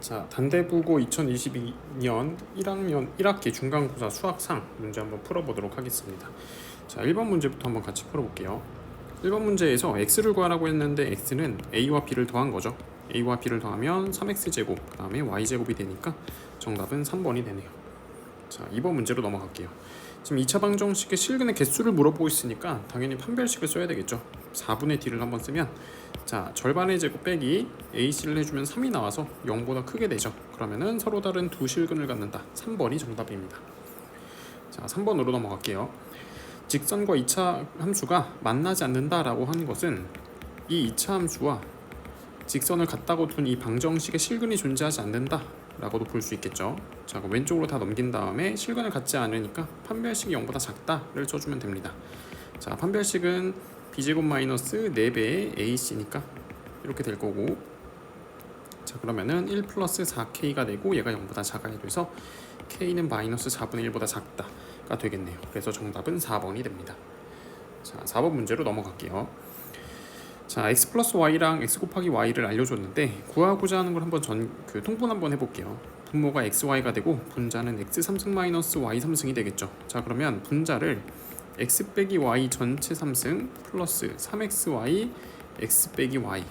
자, 단대부고 2022년 1학년 1학기 중간고사 수학상 문제 한번 풀어보도록 하겠습니다. 자, 1번 문제부터 한번 같이 풀어볼게요. 1번 문제에서 x를 구하라고 했는데 x는 a와 b를 더한 거죠. a와 b를 더하면 3x제곱, 그 다음에 y제곱이 되니까 정답은 3번이 되네요. 자, 2번 문제로 넘어갈게요. 지금 2차 방정식의 실근의 개수를 물어보고 있으니까 당연히 판별식을 써야 되겠죠. 4분의 d를 한번 쓰면 자, 절반의 제곱 빼기 AC를 해주면 3이 나와서 0보다 크게 되죠. 그러면은 서로 다른 두 실근을 갖는다. 3번이 정답입니다. 자, 3번으로 넘어갈게요. 직선과 2차 함수가 만나지 않는다라고 하는 것은 이 2차 함수와 직선을 같다고 둔 이 방정식의 실근이 존재하지 않는다 라고도 볼 수 있겠죠. 자, 그럼 왼쪽으로 다 넘긴 다음에 실근을 갖지 않으니까 판별식이 0보다 작다를 써주면 됩니다. 자, 판별식은 b제곱 마이너스 4배의 ac니까 이렇게 될 거고, 자, 그러면은 1 플러스 4k가 되고 얘가 0보다 작아야 돼서 k는 마이너스 4분의 1보다 작다가 되겠네요. 그래서 정답은 4번이 됩니다. 자, 4번 문제로 넘어갈게요. 자, x 플러스 y랑 x 곱하기 y를 알려줬는데 구하고자 하는 걸 한번 통분 한번 해볼게요. 분모가 xy가 되고 분자는 x 3승 마이너스 y 3승이 되겠죠. 자, 그러면 분자를 x 빼기 y 전체 3승 플러스 3xy x 빼기 y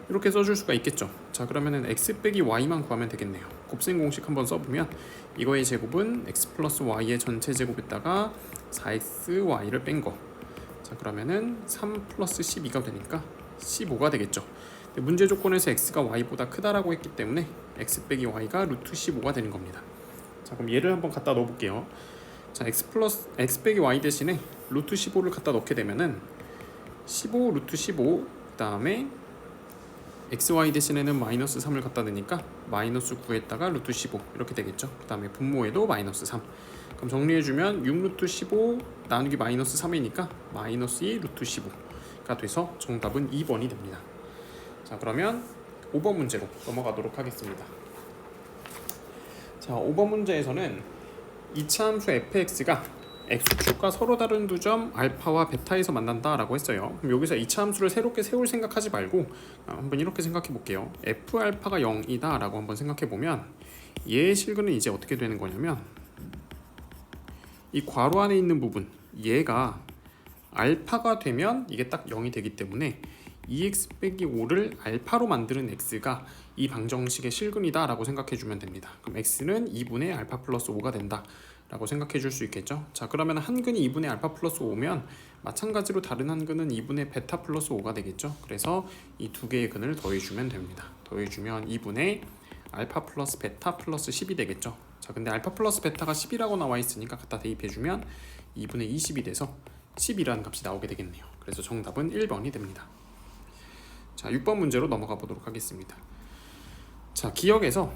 이렇게 써줄 수가 있겠죠. 자, 그러면은 x 빼기 y만 구하면 되겠네요. 곱셈 공식 한번 써보면 이거의 제곱은 x 플러스 y의 전체 제곱에다가 4xy를 뺀 거. 자, 그러면은 3 플러스 12가 되니까 15가 되겠죠. 문제 조건에서 x가 y보다 크다라고 했기 때문에 x 빼기 y가 루트 15가 되는 겁니다. 자, 그럼 얘를 한번 갖다 넣어볼게요. 자, x 빼기 y 대신에 루트 15를 갖다 넣게 되면은 15 루트 15, 그 다음에 xy 대신에는 마이너스 3을 갖다 넣으니까 마이너스 9에다가 루트 15 이렇게 되겠죠. 그 다음에 분모에도 마이너스 3. 그럼 정리해주면 6 루트 15 나누기 마이너스 3이니까 마이너스 2 루트 15가 돼서 정답은 2번이 됩니다. 자, 그러면 5번 문제로 넘어가도록 하겠습니다. 자, 5번 문제에서는 2차 함수 fx가 x축과 서로 다른 두 점 알파와 베타에서 만난다 라고 했어요. 그럼 여기서 2차 함수를 새롭게 세울 생각하지 말고 한번 이렇게 생각해 볼게요. f알파가 0이다 라고 한번 생각해 보면 얘의 실근은 이제 어떻게 되는 거냐면 이 괄호 안에 있는 부분 얘가 알파가 되면 이게 딱 0이 되기 때문에 2x 빼기 5를 알파로 만드는 x가 이 방정식의 실근이다 라고 생각해 주면 됩니다. 그럼 x는 2분의 알파 플러스 5가 된다 라고 생각해 줄 수 있겠죠. 자, 그러면 한 근이 2분의 알파 플러스 5면 마찬가지로 다른 한 근은 2분의 베타 플러스 5가 되겠죠. 그래서 이 두 개의 근을 더해주면 됩니다. 더해주면 2분의 알파 플러스 베타 플러스 10이 되겠죠. 자, 근데 알파 플러스 베타가 10이라고 나와 있으니까 갖다 대입해주면 2분의 20이 돼서 10이라는 값이 나오게 되겠네요. 그래서 정답은 1번이 됩니다. 자, 6번 문제로 넘어가 보도록 하겠습니다. 자, 기억에서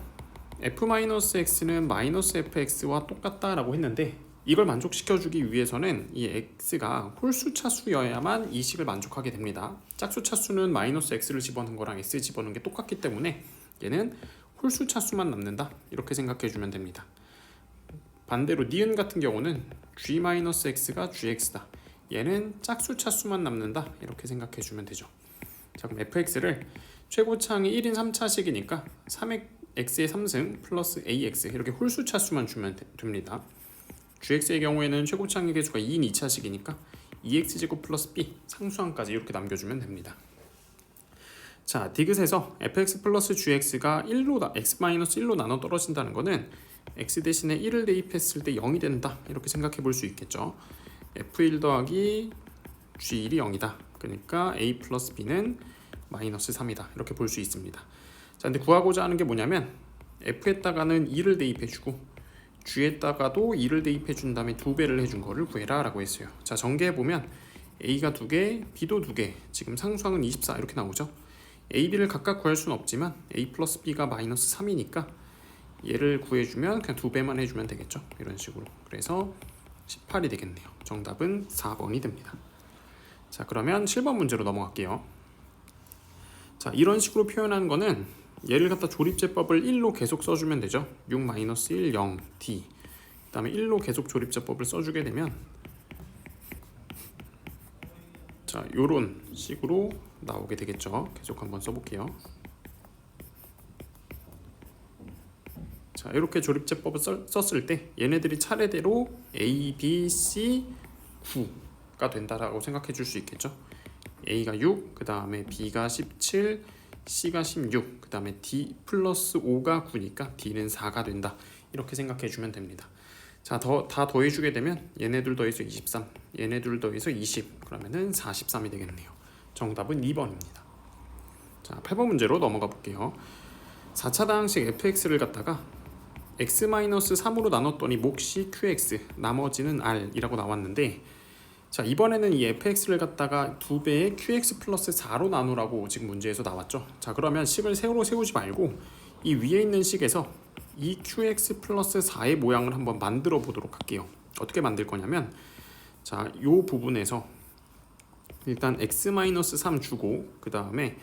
f-x는 마이너스 fx와 똑같다라고 했는데 이걸 만족시켜주기 위해서는 이 x가 홀수차수여야만 이 식을 만족하게 됩니다. 짝수차수는 마이너스 x를 집어넣은 거랑 x 집어넣은 게 똑같기 때문에 얘는 홀수차수만 남는다 이렇게 생각해주면 됩니다. 반대로 니은 같은 경우는 g-x가 gx다. 얘는 짝수차수만 남는다 이렇게 생각해주면 되죠. 자, 그럼 fx를 최고차항이 1인 3차식이니까 3x의 3승 플러스 ax 이렇게 홀수차수만 주면 됩니다. gx의 경우에는 최고차항의 개수가 2인 2차식이니까 2x제곱 플러스 b 상수항까지 이렇게 남겨주면 됩니다. 자, 디귿에서 fx 플러스 gx가 x-1로 나눠 떨어진다는 거는 x 대신에 1을 대입했을 때 0이 된다 이렇게 생각해 볼 수 있겠죠. f1 더하기 g1이 0이다. 그러니까 a 플러스 b는 마이너스 3이다 이렇게 볼 수 있습니다. 자, 근데 구하고자 하는 게 뭐냐면 f에다가는 2를 대입해주고 g에다가도 2를 대입해준 다음에 2배를 해준 거를 구해라 라고 했어요. 자, 전개해보면 a가 2개, b도 2개, 지금 상수항은 24 이렇게 나오죠. a, b를 각각 구할 수는 없지만 a 플러스 b가 마이너스 3이니까 얘를 구해주면 그냥 2배만 해주면 되겠죠. 이런 식으로. 그래서 18이 되겠네요. 정답은 4번이 됩니다. 자, 그러면 7번 문제로 넘어갈게요. 자, 이런 식으로 표현하는 거는 얘를 갖다 조립제법을 1로 계속 써주면 되죠. 6-1 0 d 그 다음에 1로 계속 조립제법을 써주게 되면 자, 요런 식으로 나오게 되겠죠. 계속 한번 써볼게요. 자, 이렇게 조립제법을 썼을 때 얘네들이 차례대로 A, B, C, 9가 된다라고 생각해 줄 수 있겠죠. A가 6, 그 다음에 B가 17, C가 16, 그 다음에 D 플러스 5가 9니까 D는 4가 된다. 이렇게 생각해 주면 됩니다. 자, 다 더해주게 되면 얘네 둘 더해서 23, 얘네 둘 더해서 20, 그러면은 43이 되겠네요. 정답은 2번입니다. 자, 8번 문제로 넘어가 볼게요. 4차 다항식 fx를 갖다가 x-3으로 나눴더니 몫이 qx, 나머지는 r이라고 나왔는데, 자, 이번에는 이 fx를 갖다가 2배의 qx 플러스 4로 나누라고 지금 문제에서 나왔죠. 자, 그러면 식을 세로 세우지 말고 이 위에 있는 식에서 이 qx 플러스 4의 모양을 한번 만들어 보도록 할게요. 어떻게 만들 거냐면, 자, 요 부분에서 일단 x-3 주고 그 다음에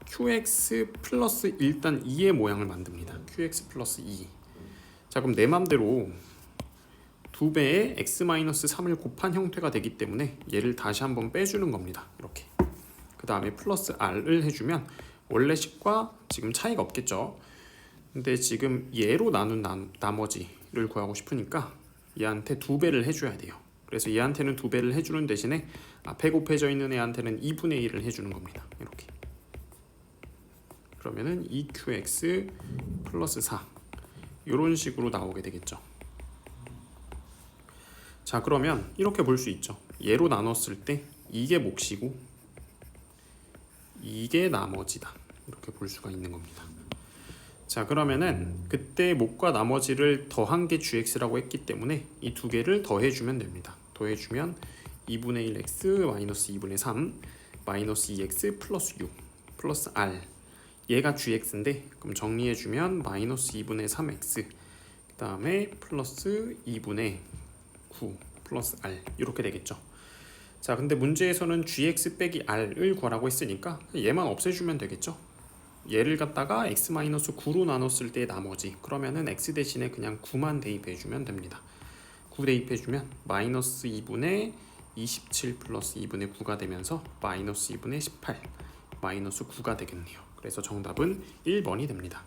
qx 플러스 일단 2의 모양을 만듭니다. qx 플러스 2. 자, 그럼 내 맘대로 2배의 x-3을 곱한 형태가 되기 때문에 얘를 다시 한번 빼주는 겁니다. 이렇게. 그 다음에 플러스 r을 해주면 원래 식과 지금 차이가 없겠죠. 근데 지금 얘로 나눈 나머지를 구하고 싶으니까 얘한테 2배를 해줘야 돼요. 그래서 얘한테는 2배를 해주는 대신에 앞에 곱해져 있는 애한테는 2분의 1을 해주는 겁니다. 이렇게. 그러면은 2qx 플러스 4 이런 식으로 나오게 되겠죠. 자, 그러면 이렇게 볼 수 있죠. 얘로 나눴을 때 이게 몫이고 이게 나머지다. 이렇게 볼 수가 있는 겁니다. 자, 그러면은 그때 몫과 나머지를 더한 게 gx라고 했기 때문에 이 두 개를 더해주면 됩니다. 더해주면 2분의 1x 마이너스 2분의 3 마이너스 2x 플러스 6 플러스 r, 얘가 gx인데 그럼 정리해주면 마이너스 2분의 3x 그 다음에 플러스 2분의 9 플러스 r 이렇게 되겠죠. 자, 근데 문제에서는 gx 빼기 r을 구하라고 했으니까 얘만 없애주면 되겠죠. 얘를 갖다가 x-9로 나눴을 때 나머지, 그러면은 x 대신에 그냥 9만 대입해주면 됩니다. 9 대입해주면 마이너스 2분의 27 플러스 2분의 9가 되면서 마이너스 2분의 18 마이너스 9가 되겠네요. 그래서 정답은 1번이 됩니다.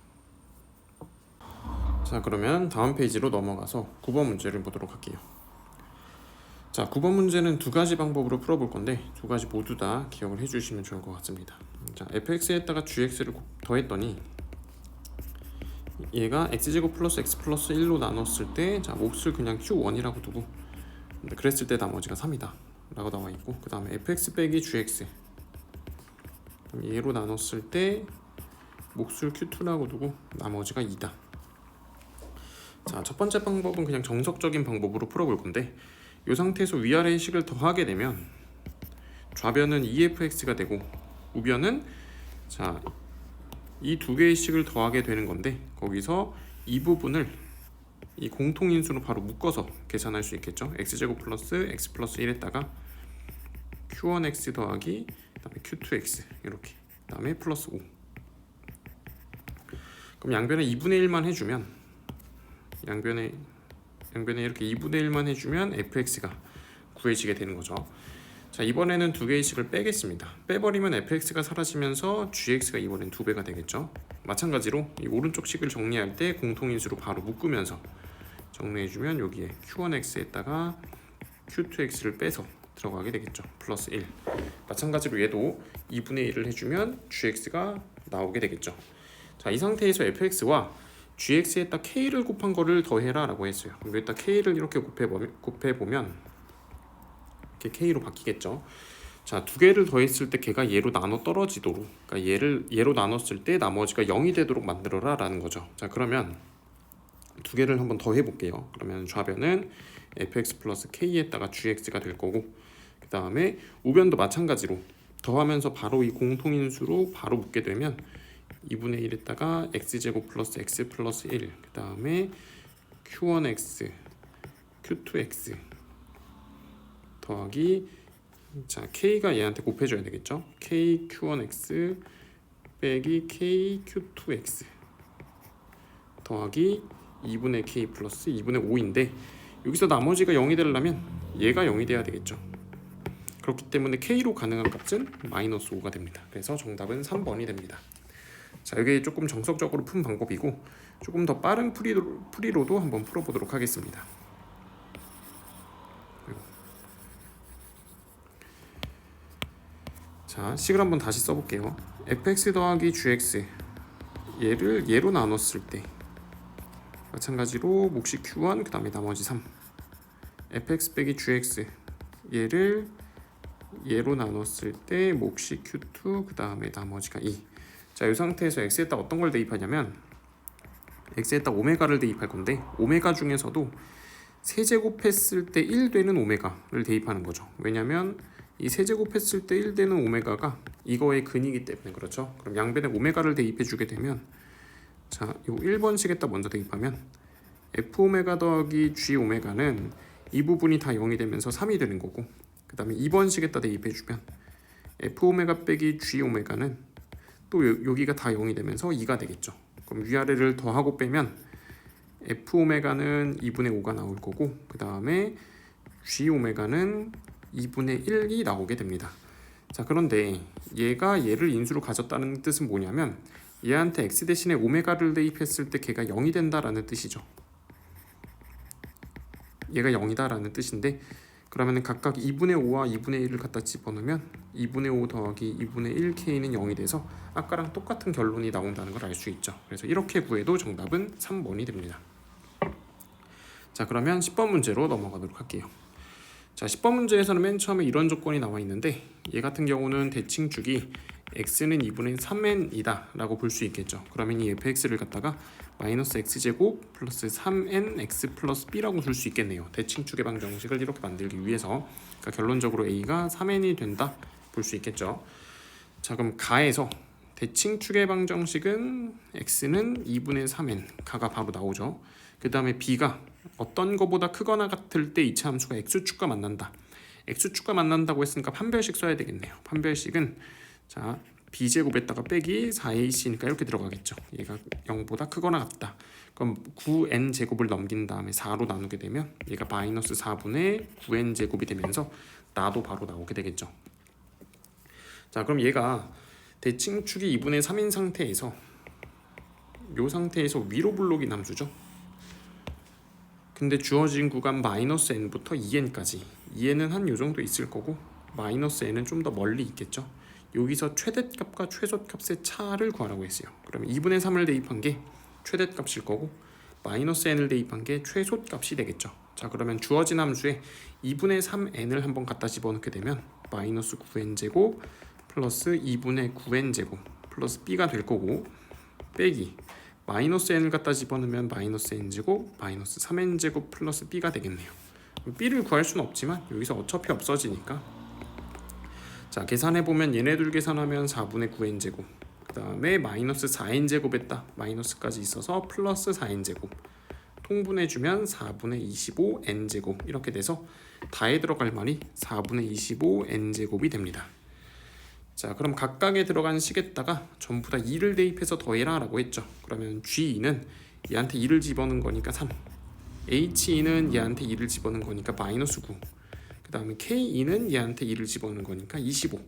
자, 그러면 다음 페이지로 넘어가서 9번 문제를 보도록 할게요. 자, 9번 문제는 두 가지 방법으로 풀어볼 건데 두 가지 모두 다 기억을 해주시면 좋을 것 같습니다. 자, fx에다가 gx를 더했더니 얘가 x제곱 플러스 x 플러스 1로 나눴을 때, 자, 몫을 그냥 q1이라고 두고 그랬을 때 나머지가 3이다 라고 나와 있고, 그 다음에 fx 빼기 gx, 얘로 나눴을 때 몫을 q2라고 두고 나머지가 2다. 자, 첫 번째 방법은 그냥 정석적인 방법으로 풀어볼 건데, 이 상태에서 위아래의 식을 더하게 되면 좌변은 2fx가 되고 우변은, 자, 이 두 개의 식을 더하게 되는 건데, 거기서 이 부분을 이 공통인수로 바로 묶어서 계산할 수 있겠죠. x제곱 플러스 x 플러스 1에다가 q1x 더하기 그다음에 q2x 이렇게, 그다음에 플러스 5. 그럼 양변에 2분의 1만 해주면, 양변에 이렇게 2분의 1만 해주면 fx가 구해지게 되는 거죠. 자, 이번에는 두 개의 식을 빼겠습니다. 빼버리면 fx가 사라지면서 gx가 이번엔 2배가 되겠죠. 마찬가지로 이 오른쪽 식을 정리할 때 공통인수로 바로 묶으면서 정리해주면 여기에 q1x에다가 q2x를 빼서 들어가게 되겠죠. 플러스 1. 마찬가지로 얘도 2분의 1을 해주면 gx가 나오게 되겠죠. 자, 이 상태에서 fx와 gx에다 k를 곱한 거를 더해라 라고 했어요. 여기다 k를 이렇게 곱해보면 이렇게 k로 바뀌겠죠. 자, 두 개를 더했을 때 걔가 얘로 나눠 떨어지도록, 그러니까 얘로 나눴을 때 나머지가 0이 되도록 만들어라 라는 거죠. 자, 그러면 두 개를 한번 더 해볼게요. 그러면 좌변은 fx 플러스 k에다가 gx가 될 거고, 그 다음에 우변도 마찬가지로 더하면서 바로 이 공통인수로 바로 묶게 되면 2분의 1에다가 x제곱 플러스 x 플러스 1, 그 다음에 q1x, q2x 더하기, 자, k가 얘한테 곱해줘야 되겠죠. k q1x 빼기 k q2x 더하기 2분의 k 플러스 2분의 5인데, 여기서 나머지가 0이 되려면 얘가 0이 돼야 되겠죠. 그렇기 때문에 k로 가능한 값은 마이너스 5가 됩니다. 그래서 정답은 3번이 됩니다. 자, 이게 조금 정석적으로 푼 방법이고 조금 더 빠른 풀이로도 한번 풀어보도록 하겠습니다. 자, 식을 한번 다시 써볼게요. fx 더하기 gx 얘를 얘로 나눴을 때 마찬가지로 몫이 q1 그 다음에 나머지 3 fx 빼기 gx 얘를 얘로 나눴을 때 몫이 q2 그 다음에 나머지가 2. 자, 이 상태에서 x에다 어떤 걸 대입하냐면 x에다 오메가를 대입할 건데 오메가 중에서도 세제곱했을 때 1 되는 오메가를 대입하는 거죠. 왜냐면 이 세제곱했을 때 1 되는 오메가가 이거의 근이기 때문에 그렇죠. 그럼 양변에 오메가를 대입해 주게 되면 자, 요 1번식에다 먼저 대입하면 f 오메가 더하기 g 오메가는 이 부분이 다 0이 되면서 3이 되는 거고 그 다음에 2번식에다 대입해 주면 f 오메가 빼기 g 오메가는 또 여기가 다 0이 되면서 2가 되겠죠. 그럼 위아래를 더하고 빼면 f 오메가는 2분의 5가 나올 거고 그 다음에 g 오메가는 2분의 1이 나오게 됩니다. 자, 그런데 얘가 얘를 인수로 가졌다는 뜻은 뭐냐면 얘한테 x 대신에 오메가를 대입했을 때 걔가 0이 된다라는 뜻이죠. 얘가 0이다라는 뜻인데 그러면 각각 2분의 5와 2분의 1을 갖다 집어넣으면 2분의 5 더하기 2분의 1k는 0이 돼서 아까랑 똑같은 결론이 나온다는 걸 알 수 있죠. 그래서 이렇게 구해도 정답은 3번이 됩니다. 자, 그러면 10번 문제로 넘어가도록 할게요. 자, 10번 문제에서는 맨 처음에 이런 조건이 나와 있는데 얘 같은 경우는 대칭축이 x는 2분의 3n이다 라고 볼 수 있겠죠. 그러면 이 fx를 갖다가 마이너스 x제곱 플러스 3nx 플러스 b라고 쓸 수 있겠네요. 대칭축의 방정식을 이렇게 만들기 위해서 그러니까 결론적으로 a가 3n이 된다 볼 수 있겠죠. 자, 그럼 가에서 대칭축의 방정식은 x는 2분의 3n 가가 바로 나오죠. 그 다음에 b가 어떤 거보다 크거나 같을 때 이차 함수가 x축과 만난다. x축과 만난다고 했으니까 판별식 써야 되겠네요. 판별식은 자, b제곱에다가 빼기 4ac니까 이렇게 들어가겠죠. 얘가 0보다 크거나 같다. 그럼 9n제곱을 넘긴 다음에 4로 나누게 되면 얘가 마이너스 4분의 9n제곱이 되면서 나도 바로 나오게 되겠죠. 자, 그럼 얘가 대칭축이 2분의 3인 상태에서 이 상태에서 위로 블록인 함수죠. 근데 주어진 구간 마이너스 n부터 2n까지 2n은 한 요 정도 있을 거고 마이너스 n은 좀 더 멀리 있겠죠. 여기서 최대값과 최소값의 차를 구하라고 했어요. 그러면 2분의 3을 대입한 게 최대값일 거고 마이너스 n을 대입한 게 최소값이 되겠죠. 자, 그러면 주어진 함수에 2분의 3n을 한번 갖다 집어넣게 되면 마이너스 9n제곱 플러스 2분의 9n제곱 플러스 b가 될 거고 빼기 마이너스 n을 갖다 집어넣으면 마이너스 n제곱 마이너스 3n제곱 플러스 b가 되겠네요. b를 구할 수는 없지만 여기서 어차피 없어지니까 자, 계산해보면 얘네들 계산하면 4분의 9n제곱 그 다음에 마이너스 4n제곱했다 마이너스까지 있어서 플러스 4n제곱 통분해주면 4분의 25n제곱 이렇게 돼서 다에 들어갈 말이 4분의 25n제곱이 됩니다. 자, 그럼 각각에 들어간 식에다가 전부 다 2를 대입해서 더해라 라고 했죠. 그러면 G2는 얘한테 2를 집어넣은 거니까 3 H2는 얘한테 2를 집어넣은 거니까 마이너스 9 그 다음에 K2는 얘한테 2를 집어넣은 거니까 25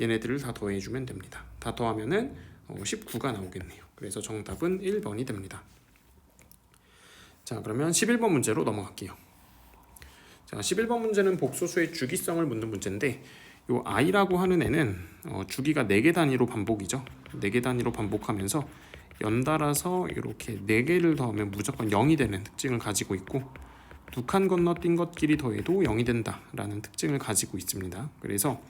얘네들을 다 더해주면 됩니다. 다 더하면은 19가 나오겠네요. 그래서 정답은 1번이 됩니다. 자, 그러면 11번 문제로 넘어갈게요. 자, 11번 문제는 복소수의 주기성을 묻는 문제인데 요 i라고 하는 애는 주기가 4개 단위로 반복이죠. 4개 단위로 반복하면서 연달아서 이렇게 4개를 더하면 무조건 0이 되는 특징을 가지고 있고 두 칸 건너뛴 것끼리 더해도 0이 된다라는 특징을 가지고 있습니다. 그래서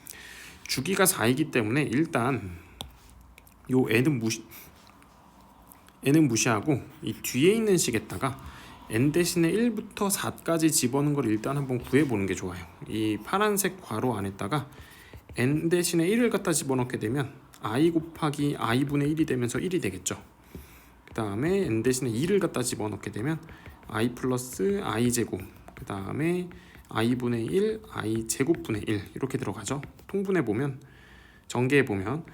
주기가 4이기 때문에 일단 요 n은 무시하고 이 뒤에 있는 식에다가 n 대신에 1부터 4까지 집어넣은 걸 일단 한번 구해보는 게 좋아요. 이 파란색 괄호 안에다가 n 대신에 1을 갖다 집어넣게 되면 i 곱하기 i분의 1이 되면서 1이 되겠죠. 그 다음에 n 대신에 2를 갖다 집어넣게 되면 i 플러스 i 제곱 그 다음에 i분의 1 i 제곱분의 1 이렇게 들어가죠. 통분해보면 전개해보면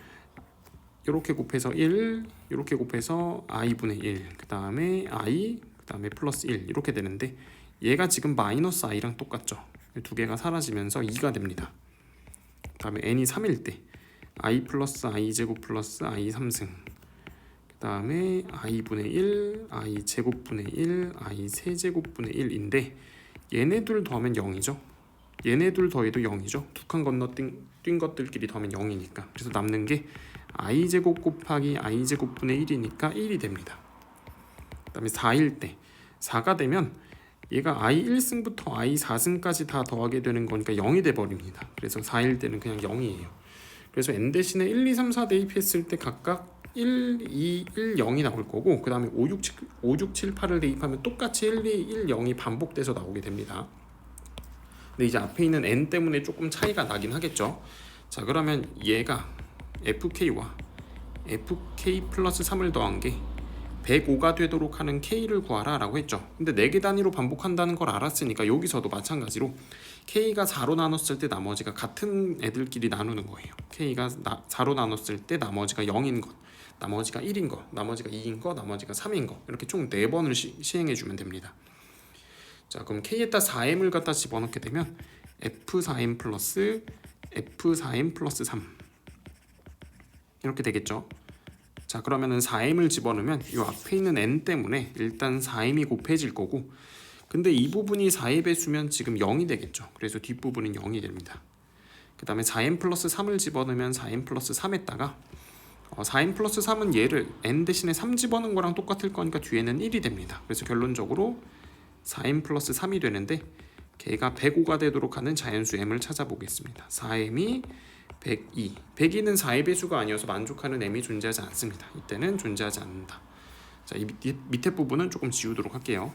이렇게 곱해서 1 이렇게 곱해서 i분의 1 그 다음에 i 그 다음에 플러스 1 이렇게 되는데 얘가 지금 마이너스 i랑 똑같죠. 두 개가 사라지면서 2가 됩니다. 그 다음에 n이 3일 때 i 플러스 i 제곱 플러스 i 3승 다음에 i분의 1, i 제곱분의 1, i 세제곱분의 1인데 얘네 둘 더하면 0이죠. 얘네 둘 더해도 0이죠. 두 칸 건너 뛴 것들끼리 더하면 0이니까. 그래서 남는 게 i 제곱 곱하기 i 제곱분의 1이니까 1이 됩니다. 그 다음에 4일 때 4가 되면 얘가 i 1승부터 i 4승까지 다 더하게 되는 거니까 0이 돼버립니다. 그래서 4일 때는 그냥 0이에요. 그래서 n 대신에 1, 2, 3, 4 대입했을 때 각각 1, 2, 1, 0이 나올 거고 그 다음에 5, 6, 7, 8을 대입하면 똑같이 1, 2, 1, 0이 반복돼서 나오게 됩니다. 근데 이제 앞에 있는 n 때문에 조금 차이가 나긴 하겠죠. 자, 그러면 얘가 fk와 fk 플러스 3을 더한 게 105가 되도록 하는 k를 구하라 라고 했죠. 근데 4개 단위로 반복한다는 걸 알았으니까 여기서도 마찬가지로 k가 4로 나눴을 때 나머지가 같은 애들끼리 나누는 거예요. k가 4로 나눴을 때 나머지가 0인 것, 나머지가 1인 것, 나머지가 2인 것, 나머지가 3인 것, 이렇게 총 4번을 시행해 주면 됩니다. 자, 그럼 k에다 4m을 갖다 집어넣게 되면 f4m 플러스 f4m 플러스 3 이렇게 되겠죠. 자, 그러면은 4m을 집어넣으면 이 앞에 있는 n 때문에 일단 4m이 곱해질 거고, 근데 이 부분이 4의 배수면 지금 0이 되겠죠. 그래서 뒷부분은 0이 됩니다. 그 다음에 4m 플러스 3을 집어넣으면 4m 플러스 3에다가 4m 플러스 3은 얘를 n 대신에 3 집어넣은 거랑 똑같을 거니까 뒤에는 1이 됩니다. 그래서 결론적으로 4m 플러스 3이 되는데 걔가 105가 되도록 하는 자연수 m을 찾아보겠습니다. 4m이 102. 102는 4의 배수가 아니어서 만족하는 m이 존재하지 않습니다. 이때는 존재하지 않는다. 자, 이 밑에 부분은 조금 지우도록 할게요.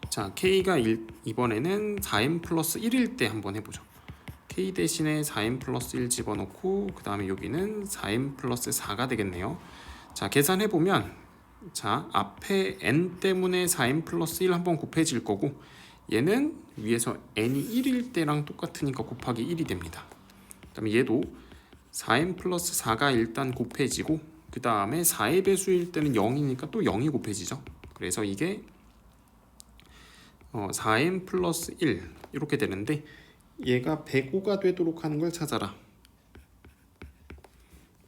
자, k가 이번에는 4m 플러스 1일 때 한번 해보죠. k 대신에 4m 플러스 1 집어넣고 그 다음에 여기는 4m 플러스 4가 되겠네요. 자, 계산해보면 자, 앞에 n 때문에 4m 플러스 1 한번 곱해질 거고 얘는 위에서 n이 1일 때랑 똑같으니까 곱하기 1이 됩니다. 그 다음에 얘도 4m 플러스 4가 일단 곱해지고 그 다음에 4의 배수일 때는 0이니까 또 0이 곱해지죠. 그래서 이게 4m 플러스 1 이렇게 되는데 얘가 105가 되도록 하는 걸 찾아라.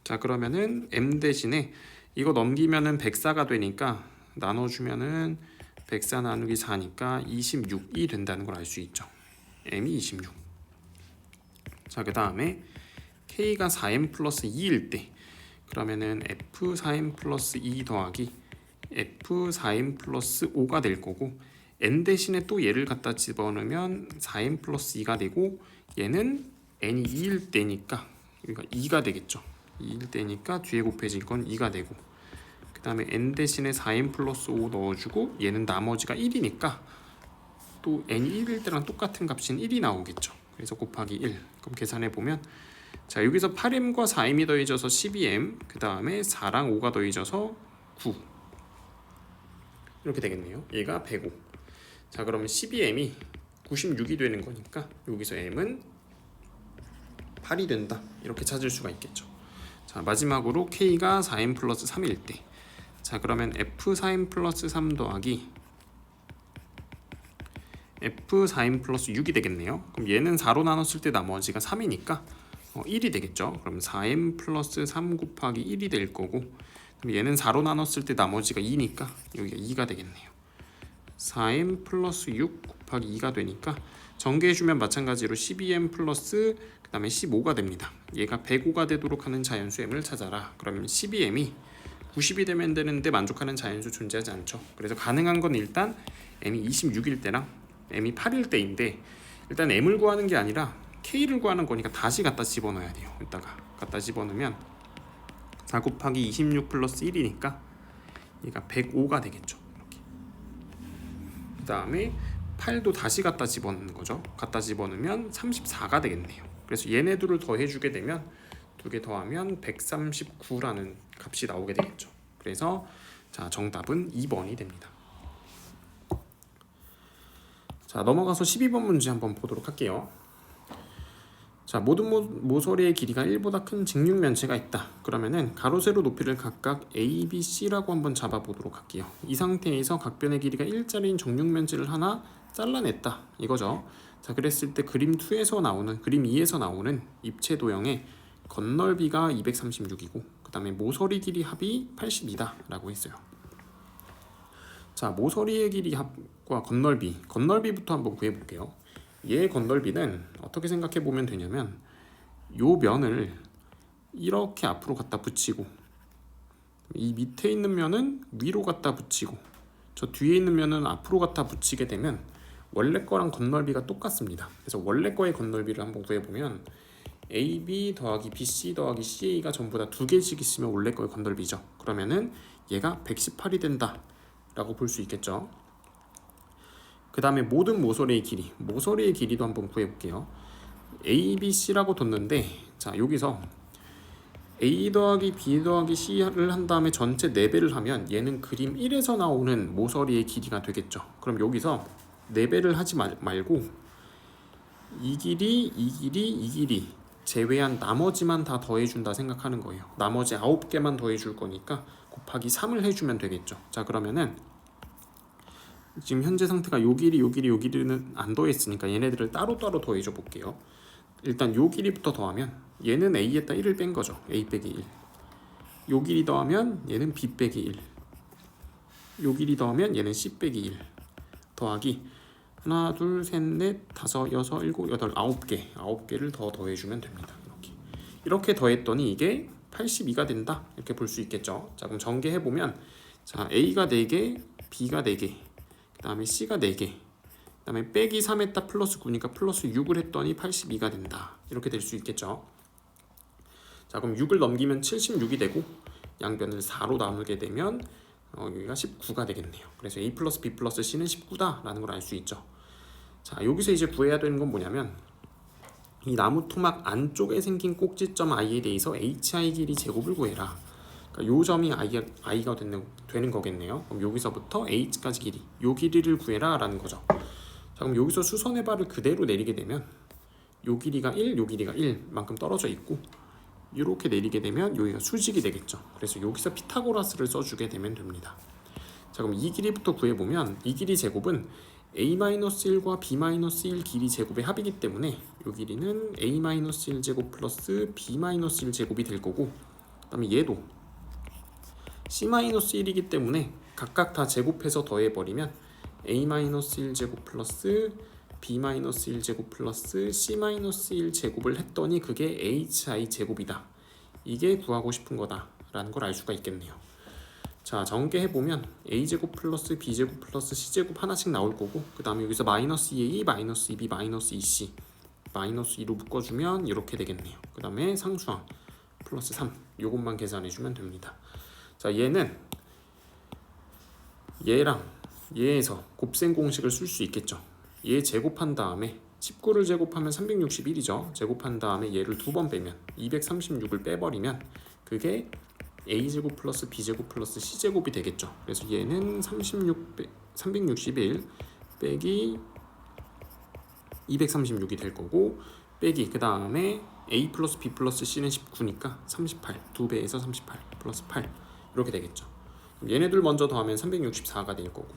자, 그러면은 m 대신에 이거 넘기면은 104가 되니까 나눠주면은 104 나누기 4니까 26이 된다는 걸 알 수 있죠. m이 26. 자, 그 다음에 k가 4m 플러스 2일 때 그러면은 f4m 플러스 2 더하기 f4m 플러스 5가 될 거고 n 대신에 또 얘를 갖다 집어넣으면 4m 플러스 2가 되고 얘는 n이 2일 때니까 여기가 2가 되겠죠. 2일 때니까 뒤에 곱해질 건 2가 되고 그 다음에 n 대신에 4m 플러스 5 넣어주고 얘는 나머지가 1이니까 또 n이 1일 때랑 똑같은 값인 1이 나오겠죠. 그래서 곱하기 1. 그럼 계산해보면 자, 여기서 8m과 4m이 더해져서 12m 그 다음에 4랑 5가 더해져서 9 이렇게 되겠네요. 얘가 105. 자, 그러면 12m이 96이 되는 거니까 여기서 m은 8이 된다 이렇게 찾을 수가 있겠죠. 자, 마지막으로 k가 4m 플러스 3일 때 자, 그러면 f4m 플러스 3 더하기 f4m 플러스 6이 되겠네요. 그럼 얘는 4로 나눴을 때 나머지가 3이니까 1이 되겠죠. 그럼 4m 플러스 3 곱하기 1이 될 거고 그럼 얘는 4로 나눴을 때 나머지가 2니까 여기가 2가 되겠네요. 4m 플러스 6 곱하기 2가 되니까 전개해주면 마찬가지로 12m 플러스 그 다음에 15가 됩니다. 얘가 105가 되도록 하는 자연수 m을 찾아라. 그러면 12m이 90이 되면 되는데 만족하는 자연수 존재하지 않죠. 그래서 가능한 건 일단 m이 26일 때랑 m이 8일 때인데 일단 m을 구하는 게 아니라 k를 구하는 거니까 다시 갖다 집어넣어야 돼요. 이따가 갖다 집어넣으면 4 곱하기 26 플러스 1이니까 얘가 105가 되겠죠. 이렇게. 그 다음에 8도 다시 갖다 집어넣는 거죠. 갖다 집어넣으면 34가 되겠네요. 그래서 얘네들을 더해주게 되면 두 개 더하면 139라는 값이 나오게 되겠죠. 그래서 자, 정답은 2번이 됩니다. 자, 넘어가서 12번 문제 한번 보도록 할게요. 자, 모든 모서리의 길이가 1보다 큰 직육면체가 있다. 그러면은 가로 세로 높이를 각각 A, B, C라고 한번 잡아보도록 할게요. 이 상태에서 각 변의 길이가 1짜리인 정육면체를 하나 잘라냈다 이거죠. 자, 그랬을 때 그림 2에서 나오는 그림 2에서 나오는 입체 도형의 건널비가 236이고 그 다음에 모서리 길이 합이 82다 라고 했어요. 자, 모서리의 길이 합과 건널비부터 한번 구해볼게요. 얘의 건널비는 어떻게 생각해 보면 되냐면 요 면을 이렇게 앞으로 갖다 붙이고 이 밑에 있는 면은 위로 갖다 붙이고 저 뒤에 있는 면은 앞으로 갖다 붙이게 되면 원래 거랑 건널비가 똑같습니다. 그래서 원래 거의 건널비를 한번 구해보면 AB 더하기 BC 더하기 CA가 전부 다 2개씩 있으면 원래 거의 건널비죠. 그러면은 얘가 118이 된다 라고 볼 수 있겠죠. 그 다음에 모든 모서리의 길이도 한번 구해볼게요. ABC라고 뒀는데 자, 여기서 A 더하기 B 더하기 C를 한 다음에 전체 4배를 하면 얘는 그림 1에서 나오는 모서리의 길이가 되겠죠. 그럼 여기서 4배를 하지 말고 이 길이 제외한 나머지만 다 더해준다 생각하는 거예요. 나머지 9개만 더해줄 거니까 곱하기 3을 해주면 되겠죠. 자, 그러면은 지금 현재 상태가 요 길이는 안 더했으니까 얘네들을 따로따로 더해줘 볼게요. 일단 요 길이부터 더하면 얘는 A에다 1을 뺀 거죠. A 빼기 1. 요 길이 더하면 얘는 B 빼기 1. 요 길이 더하면 얘는 C 빼기 1. 더하기 하나, 둘, 셋, 넷, 다섯, 여섯, 일곱, 여덟, 9개를 더 더해주면 됩니다. 이렇게 더했더니 이게 82가 된다 이렇게 볼 수 있겠죠. 자, 그럼 전개해보면 자, A가 4개, B가 4개, 그 다음에 C가 4개, 그 다음에 빼기 3에다 플러스 9니까 플러스 6을 했더니 82가 된다 이렇게 될 수 있겠죠. 자, 그럼 6을 넘기면 76이 되고 양변을 4로 나누게 되면 여기가 19가 되겠네요. 그래서 A 플러스 B 플러스 C는 19다 라는 걸 알 수 있죠. 자, 여기서 이제 구해야 되는 건 뭐냐면 이 나무 토막 안쪽에 생긴 꼭지점 I에 대해서 HI 길이 제곱을 구해라. 그러니까 요 점이 I가 되는 거겠네요. 그럼 여기서부터 H까지 길이, 요 길이를 구해라 라는 거죠. 자, 그럼 여기서 수선의 발을 그대로 내리게 되면 요 길이가 1, 요 길이가 1만큼 떨어져 있고 이렇게 내리게 되면 여기가 수직이 되겠죠. 그래서 여기서 피타고라스를 써주게 되면 됩니다. 자, 그럼 이 길이부터 구해보면 이 길이 제곱은 A-1과 B-1 길이 제곱의 합이기 때문에 이 길이는 A-1 제곱 플러스 B-1 제곱이 될 거고 그 다음에 얘도 C-1이기 때문에 각각 다 제곱해서 더해버리면 A-1 제곱 플러스 B-1 제곱 플러스 C-1 제곱을 했더니 그게 HI 제곱이다. 이게 구하고 싶은 거다 라는 걸 알 수가 있겠네요. 자, 전개해보면 A제곱 플러스 B제곱 플러스 C제곱 하나씩 나올 거고 그 다음에 여기서 마이너스 2A, 마이너스 2B, 마이너스 2C 마이너스 2로 묶어주면 이렇게 되겠네요. 그 다음에 상수항 플러스 3 요것만 계산해주면 됩니다. 자, 얘는 얘랑 얘에서 곱셈 공식을 쓸 수 있겠죠. 얘 제곱한 다음에 19를 제곱하면 361이죠. 제곱한 다음에 얘를 2번 빼면 236을 빼버리면 그게 A제곱 플러스 B제곱 플러스 C제곱이 되겠죠. 그래서 얘는 361 빼기 236이 될 거고 빼기 그 다음에 A 플러스 B 플러스 C는 19니까 38 2배에서 38 플러스 8 이렇게 되겠죠. 그럼 얘네들 먼저 더하면 364가 될 거고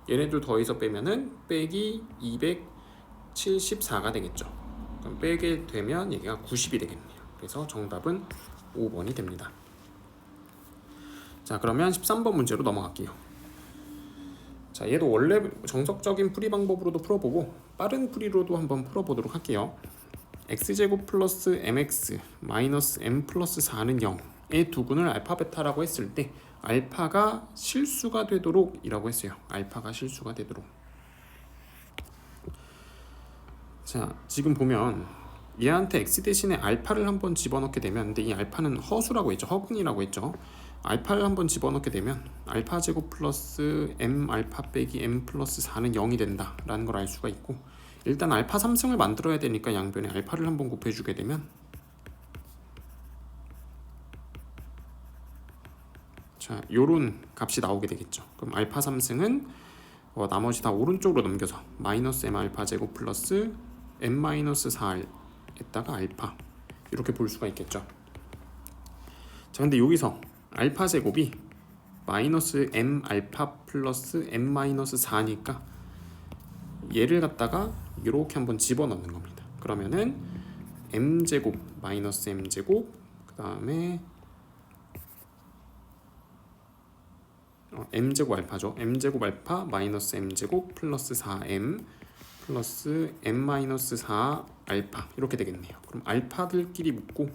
얘네들 더해서 빼면은 빼기 274가 되겠죠. 그럼 빼게 되면 얘가 90이 되겠네요. 그래서 정답은 5번이 됩니다. 자, 그러면 13번 문제로 넘어갈게요. 자, 얘도 원래 정석적인 풀이 방법으로도 풀어보고 빠른 풀이로도 한번 풀어보도록 할게요. x제곱 플러스 mx 마이너스 m 플러스 4는 0의 두근을 알파 베타라고 했을 때 알파가 실수가 되도록 이라고 했어요. 알파가 실수가 되도록. 자, 지금 보면 얘한테 x 대신에 알파를 한번 집어넣게 되면 근데 이 알파는 허수라고 했죠. 허근이라고 했죠. 알파를 한번 집어넣게 되면 알파 제곱 플러스 m 알파 빼기 m 플러스 4는 0이 된다 라는 걸 알 수가 있고 일단 알파 3승을 만들어야 되니까 양변에 알파를 한번 곱해주게 되면 자, 요런 값이 나오게 되겠죠. 그럼 알파 3승은 나머지 다 오른쪽으로 넘겨서 마이너스 m 알파 제곱 플러스 m 마이너스 4에다가 알파 이렇게 볼 수가 있겠죠. 자, 근데 여기서 알파 제곱이 마이너스 m 알파 플러스 m 마이너스 4니까 얘를 갖다가 이렇게 한번 집어넣는 겁니다. 그러면은 m 제곱 마이너스 m 제곱 그 다음에 m제곱 알파죠. m제곱 알파 마이너스 m제곱 플러스 4m 플러스 m 마이너스 4 알파 이렇게 되겠네요. 그럼 알파들끼리 묶고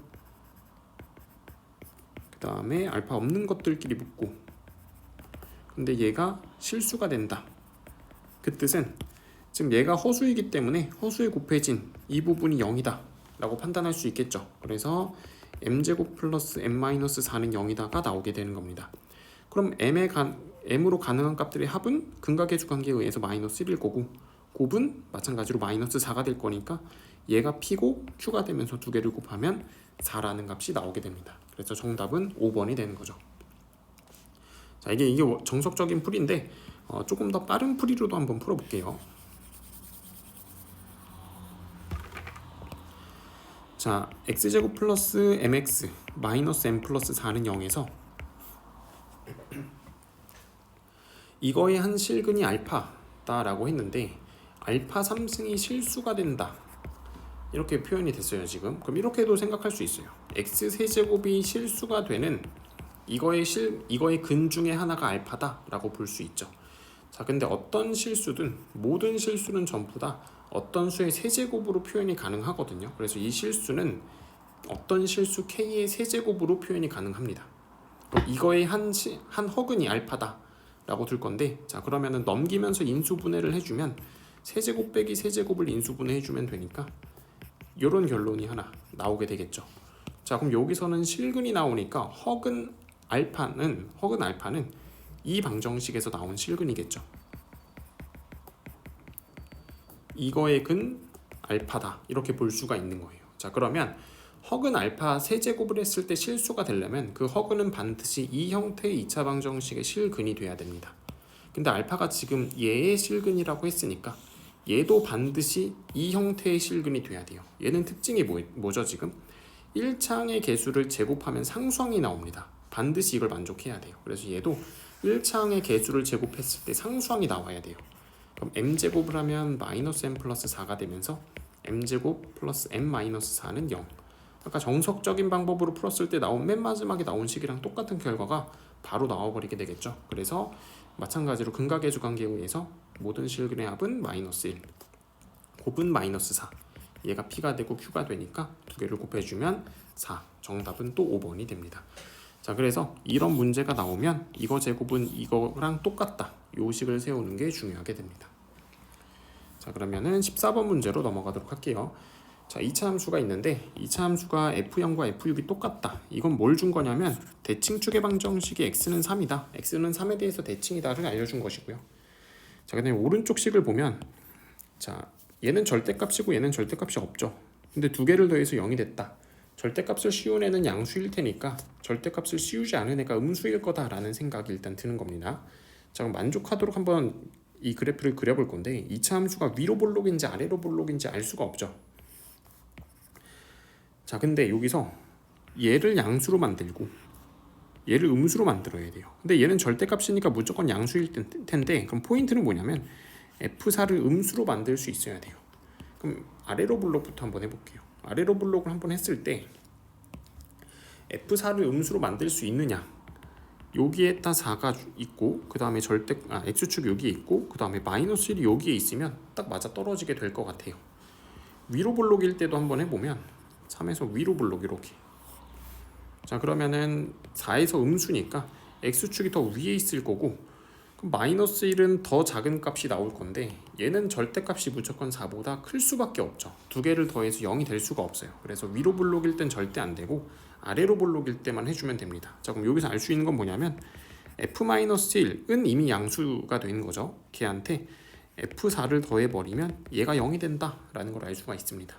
그 다음에 알파 없는 것들끼리 묶고 근데 얘가 실수가 된다. 그 뜻은 지금 얘가 허수이기 때문에 허수에 곱해진 이 부분이 0이다 라고 판단할 수 있겠죠. 그래서 m제곱 플러스 m-4는 0이다가 나오게 되는 겁니다. 그럼 m으로 가능한 값들의 합은 근각의 주관계에 의해서 마이너스 1일 거고 곱은 마찬가지로 마이너스 4가 될 거니까 얘가 p고 q가 되면서 두 개를 곱하면 4라는 값이 나오게 됩니다. 그래서 정답은 5번이 되는 거죠. 자, 이게 정석적인 풀이인데 조금 더 빠른 풀이로도 한번 풀어볼게요. 자, x제곱 플러스 mx 마이너스 m 플러스 4는 0에서 이거의 한 실근이 알파다라고 했는데 알파 3승이 실수가 된다 이렇게 표현이 됐어요 지금. 그럼 이렇게도 생각할 수 있어요. x 세제곱이 실수가 되는 이거의 근 중에 하나가 알파다 라고 볼 수 있죠. 자, 근데 어떤 실수든 모든 실수는 전부 다 어떤 수의 세제곱으로 표현이 가능하거든요. 그래서 이 실수는 어떤 실수 k의 세제곱으로 표현이 가능합니다. 그럼 이거의 한 허근이 알파다 라고 둘 건데, 자 그러면은 넘기면서 인수분해를 해주면 세제곱 빼기 세제곱을 인수분해 해주면 되니까 이런 결론이 하나 나오게 되겠죠. 자, 그럼 여기서는 실근이 나오니까 허근 알파는 이 방정식에서 나온 실근이겠죠. 이거의 근 알파다 이렇게 볼 수가 있는 거예요. 자, 그러면 허근 알파 세제곱을 했을 때 실수가 되려면 그 허근은 반드시 이 형태의 2차 방정식의 실근이 돼야 됩니다. 근데 알파가 지금 얘의 실근이라고 했으니까 얘도 반드시 이 형태의 실근이 돼야 돼요. 얘는 특징이 뭐죠 지금? 1차항의 개수를 제곱하면 상수항이 나옵니다. 반드시 이걸 만족해야 돼요. 그래서 얘도 1차항의 개수를 제곱했을 때 상수항이 나와야 돼요. 그럼 m제곱을 하면 마이너스 m 플러스 4가 되면서 m제곱 플러스 m 마이너스 4는 0. 아까 정석적인 방법으로 풀었을 때 맨 마지막에 나온 식이랑 똑같은 결과가 바로 나와버리게 되겠죠. 그래서 마찬가지로 근각의 주관계에 의해서 모든 실근의 합은 마이너스 1, 곱은 마이너스 4. 얘가 p가 되고 q가 되니까 두 개를 곱해주면 4. 정답은 또 5번이 됩니다. 자, 그래서 이런 문제가 나오면 이거 제곱은 이거랑 똑같다. 요 식을 세우는 게 중요하게 됩니다. 자, 그러면은 14번 문제로 넘어가도록 할게요. 자, 2차 함수가 있는데 2차 함수가 f0과 f6이 똑같다. 이건 뭘 준 거냐면 대칭축의 방정식이 x는 3이다. x는 3에 대해서 대칭이다를 알려준 것이고요. 자, 그다음에 오른쪽 식을 보면 자, 얘는 절대값이고 얘는 절대값이 없죠. 근데 두 개를 더해서 0이 됐다. 절대값을 씌운 애는 양수일 테니까 절대값을 씌우지 않은 애가 음수일 거다라는 생각이 일단 드는 겁니다. 자, 그럼 만족하도록 한번 이 그래프를 그려볼 건데 2차 함수가 위로 볼록인지 아래로 볼록인지 알 수가 없죠. 자, 근데 여기서 얘를 양수로 만들고 얘를 음수로 만들어야 돼요. 근데 얘는 절대값이니까 무조건 양수일 텐데 그럼 포인트는 뭐냐면 F4를 음수로 만들 수 있어야 돼요. 그럼 아래로 블록부터 한번 해볼게요. 아래로 블록을 한번 했을 때 F4를 음수로 만들 수 있느냐, 여기에다 4가 있고 그 다음에 X축 여기에 있고 그 다음에 마이너스 1이 여기에 있으면 딱 맞아 떨어지게 될 것 같아요. 위로 블록일 때도 한번 해보면 3에서 위로 블록 이렇게. 자, 그러면은 4에서 음수니까 X축이 더 위에 있을 거고 그럼 마이너스 1은 더 작은 값이 나올 건데 얘는 절대값이 무조건 4보다 클 수밖에 없죠. 두 개를 더해서 0이 될 수가 없어요. 그래서 위로 블록일 땐 절대 안 되고 아래로 블록일 때만 해주면 됩니다. 자, 그럼 여기서 알 수 있는 건 뭐냐면 f-1은 이미 양수가 되는 거죠. 걔한테 f4를 더해버리면 얘가 0이 된다라는 걸 알 수가 있습니다.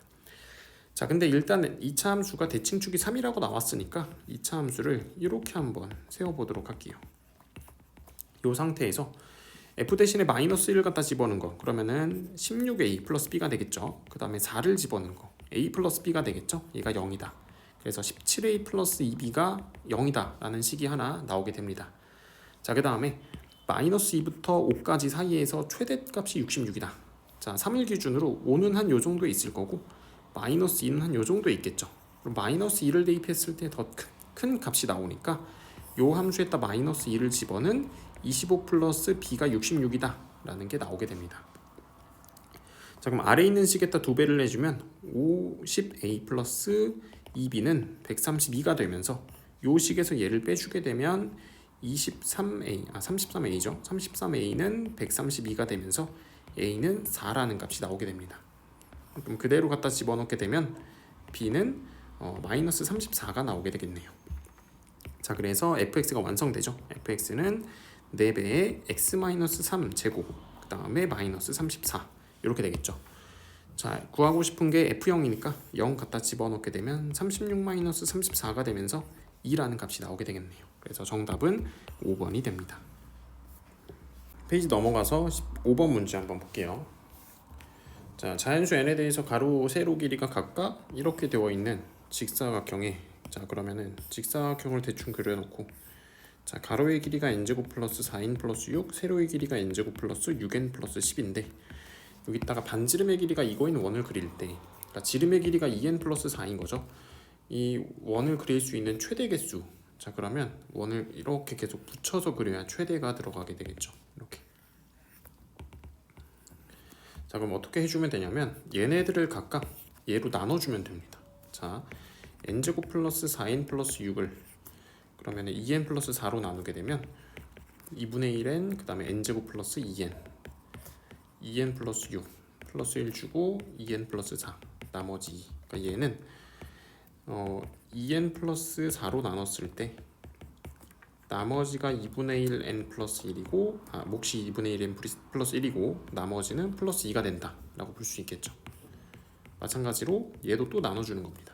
자, 근데 일단 2차 함수가 대칭축이 3이라고 나왔으니까 2차 함수를 이렇게 한번 세워보도록 할게요. 이 상태에서 f 대신에 마이너스 1을 갖다 집어넣은 거 그러면은 16a 플러스 b가 되겠죠. 그 다음에 4를 집어넣은 거 a 플러스 b가 되겠죠. 얘가 0이다. 그래서 17a 플러스 2b가 0이다 라는 식이 하나 나오게 됩니다. 자, 그 다음에 마이너스 2부터 5까지 사이에서 최대값이 66이다. 자, 3일 기준으로 5는 한 요 정도에 있을 거고 마이너스 2는 한 요 정도에 있겠죠. 그럼 마이너스 2를 대입했을 때 더 큰 값이 나오니까 요 함수에다 마이너스 2를 집어는 25 플러스 b가 66이다 라는 게 나오게 됩니다. 자, 그럼 아래 있는 식에다 2배를 내주면 50a 플러스 2b는 132가 되면서 요 식에서 얘를 빼주게 되면 33a죠. 33a는 132가 되면서 a는 4라는 값이 나오게 됩니다. 그럼 그대로 갖다 집어넣게 되면 b는 마이너스 34가 나오게 되겠네요. 자, 그래서 fx가 완성되죠. fx는 4배의 x-3 제곱 그 다음에 마이너스 34 이렇게 되겠죠. 자, 구하고 싶은 게 f0이니까 0 갖다 집어넣게 되면 36-34가 되면서 2라는 값이 나오게 되겠네요. 그래서 정답은 5번이 됩니다. 페이지 넘어가서 15번 문제 한번 볼게요. 자, 자연수 n에 대해서 가로, 세로 길이가 각각 이렇게 되어 있는 직사각형에, 자 그러면은 직사각형을 대충 그려놓고, 자 가로의 길이가 n제곱 플러스 4n 플러스 6, 세로의 길이가 n제곱 플러스 6n 플러스 10인데 여기다가 반지름의 길이가 이거인 원을 그릴 때, 그러니까 지름의 길이가 2n 플러스 4인 거죠. 이 원을 그릴 수 있는 최대 개수, 자 그러면 원을 이렇게 계속 붙여서 그려야 최대가 들어가게 되겠죠. 이렇게. 자, 그럼 어떻게 해주면 되냐면 얘네들을 각각 얘로 나눠주면 됩니다. 자, n제곱 플러스 4n 플러스 6을 그러면 2n 플러스 4로 나누게 되면 2분의 1n 그 다음에 n제곱 플러스 2n 2n 플러스 6 플러스 1 주고 2n 플러스 4 나머지 2. 그러니까 얘는 2n 플러스 4로 나눴을 때 나머지가 2분의 1 n 플러스 1이고 몫이 2분의 1 n 플러스 1이고 나머지는 플러스 2가 된다 라고 볼 수 있겠죠. 마찬가지로 얘도 또 나눠주는 겁니다.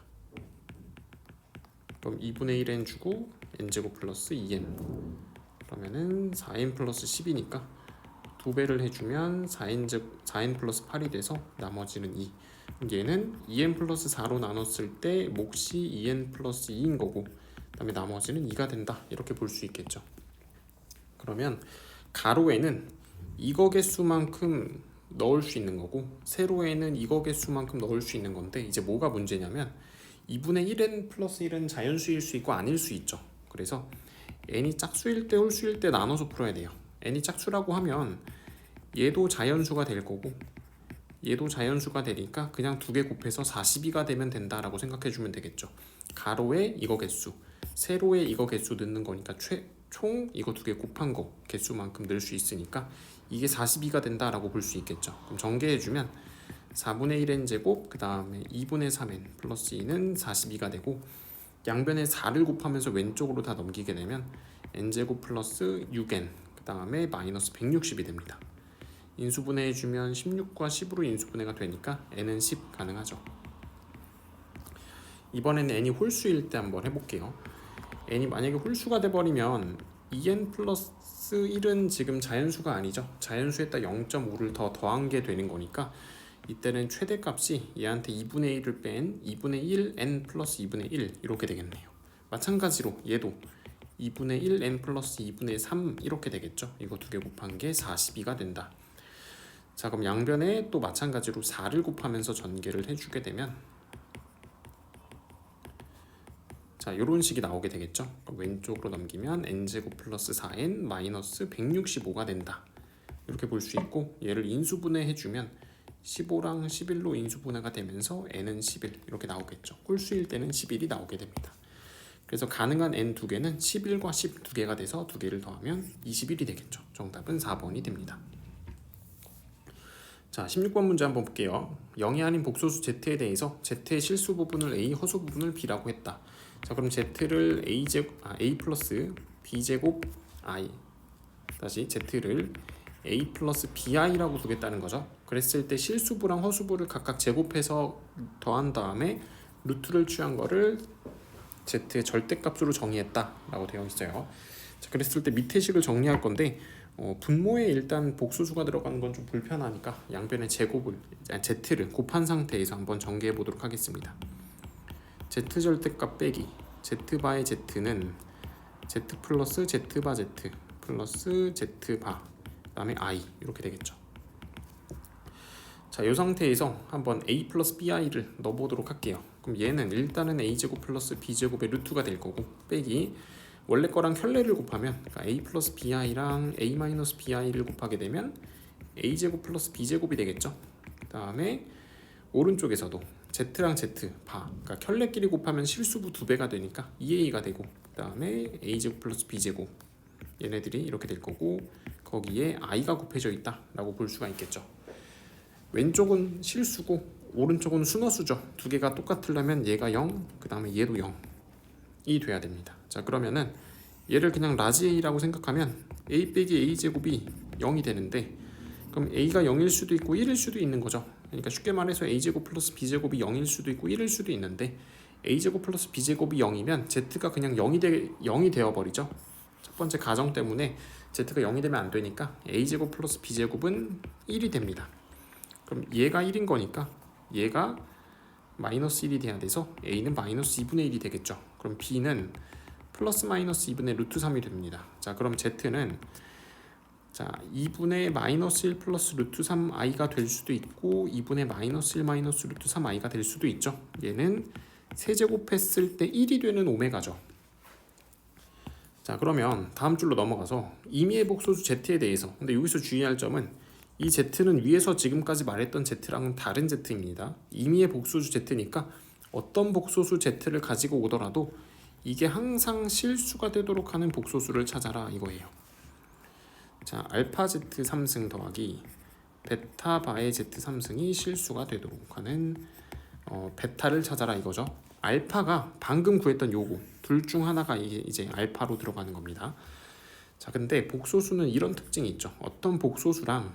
그럼 2분의 1 n 주고 n제곱 플러스 2n 그러면은 4n 플러스 10이니까 2배를 해주면 4n 플러스 8이 돼서 나머지는 2. 얘는 2n 플러스 4로 나눴을 때 몫이 2n 플러스 2인 거고 그 다음에 나머지는 2가 된다 이렇게 볼 수 있겠죠. 그러면 가로에는 이거 개수만큼 넣을 수 있는 거고 세로에는 이거 개수만큼 넣을 수 있는 건데, 이제 뭐가 문제냐면 2분의 1n 플러스 1은 자연수일 수 있고 아닐 수 있죠. 그래서 n이 짝수일 때 홀수일 때 나눠서 풀어야 돼요. n이 짝수라고 하면 얘도 자연수가 될 거고 얘도 자연수가 되니까 그냥 2개 곱해서 42가 되면 된다라고 생각해 주면 되겠죠. 가로에 이거 개수, 세로에 이거 개수 넣는 거니까 총 이거 2개 곱한 거 개수만큼 넣을 수 있으니까 이게 42가 된다라고 볼 수 있겠죠. 그럼 전개해주면 4분의 1n 제곱 그 다음에 2분의 3n 플러스 2는 42가 되고 양변에 4를 곱하면서 왼쪽으로 다 넘기게 되면 n제곱 플러스 6n 그 다음에 마이너스 160이 됩니다. 인수분해해주면 16과 10으로 인수분해가 되니까 n은 10 가능하죠. 이번에는 n이 홀수일 때 한번 해볼게요. n이 만약에 홀수가 돼버리면 2n 플러스 1은 지금 자연수가 아니죠. 자연수에다 0.5를 더 더한 게 되는 거니까 이때는 최대값이 얘한테 2분의 1을 뺀 2분의 1 n 플러스 2분의 1 이렇게 되겠네요. 마찬가지로 얘도 2분의 1 n 플러스 2분의 3 이렇게 되겠죠. 이거 2개 곱한 게 42가 된다. 자, 그럼 양변에 또 마찬가지로 4를 곱하면서 전개를 해주게 되면 자, 이런 식이 나오게 되겠죠. 왼쪽으로 넘기면 n제곱 플러스 4n 마이너스 165가 된다. 이렇게 볼 수 있고 얘를 인수분해 해주면 15랑 11로 인수분해가 되면서 n은 11 이렇게 나오겠죠. 홀수일 때는 11이 나오게 됩니다. 그래서 가능한 n 2개는 11과 10 2개가 돼서 2개를 더하면 21이 되겠죠. 정답은 4번이 됩니다. 자, 16번 문제 한번 볼게요. 0이 아닌 복소수 z에 대해서 z의 실수 부분을 a, 허수 부분을 b라고 했다. 자, 그럼 z를 a 플러스 b제곱 i 다시 z를 a 플러스 bi라고 두겠다는 거죠. 그랬을 때 실수부랑 허수부를 각각 제곱해서 더한 다음에 루트를 취한 거를 z의 절대값으로 정의했다라고 되어 있어요. 자, 그랬을 때 밑에 식을 정리할 건데 분모에 일단 복소수가 들어가는 건 좀 불편하니까 양변의 제곱을 z를 곱한 상태에서 한번 전개해 보도록 하겠습니다. z 절대값 빼기 z 바의 z는 z 플러스 z 바 z 플러스 z 바 그다음에 i 이렇게 되겠죠. 자, 이 상태에서 한번 a 플러스 bi를 넣어보도록 할게요. 그럼 얘는 일단은 a 제곱 플러스 b 제곱의 루트가 될 거고 빼기 원래 거랑 켤레를 곱하면 그러니까 a 플러스 bi랑 a 마이너스 bi를 곱하게 되면 a제곱 플러스 b제곱이 되겠죠. 그 다음에 오른쪽에서도 z랑 z 바 그러니까 켤레끼리 곱하면 실수부 2배가 되니까 2a가 되고 그 다음에 a제곱 플러스 b제곱 얘네들이 이렇게 될 거고 거기에 i가 곱해져 있다 라고 볼 수가 있겠죠. 왼쪽은 실수고 오른쪽은 순허수죠. 두 개가 똑같으려면 얘가 0, 그 다음에 얘도 0이 돼야 됩니다. 자 그러면은 얘를 그냥 라지 a라고 생각하면 a 빼기 a 제곱이 0이 되는데 그럼 a가 0일 수도 있고 1일 수도 있는 거죠. 그러니까 쉽게 말해서 a 제곱 플러스 b 제곱이 0일 수도 있고 1일 수도 있는데 a 제곱 플러스 b 제곱이 0이면 z가 그냥 0이 되어 버리죠. 첫 번째 가정 때문에 z가 0이 되면 안 되니까 a 제곱 플러스 b 제곱은 1이 됩니다. 그럼 얘가 1인 거니까 얘가 마이너스 1이 돼야 돼서 a는 마이너스 2분의 1이 되겠죠. 그럼 b는 플러스 마이너스 2분의 루트 3이 됩니다. 자 그럼 z는 자 2분의 마이너스 1 플러스 루트 3i가 될 수도 있고 2분의 마이너스 1 마이너스 루트 3i가 될 수도 있죠. 얘는 세제곱했을 때 1이 되는 오메가죠. 자 그러면 다음 줄로 넘어가서 임의의 복소수 z에 대해서 근데 여기서 주의할 점은 이 z는 위에서 지금까지 말했던 z랑은 다른 z입니다. 임의의 복소수 z니까 어떤 복소수 z를 가지고 오더라도 이게 항상 실수가 되도록 하는 복소수를 찾아라 이거예요. 자 알파 z 3승 더하기 베타 바의 z 3승이 실수가 되도록 하는 베타를 찾아라 이거죠. 알파가 방금 구했던 요거 둘 중 하나가 이제 알파로 들어가는 겁니다. 자 근데 복소수는 이런 특징이 있죠. 어떤 복소수랑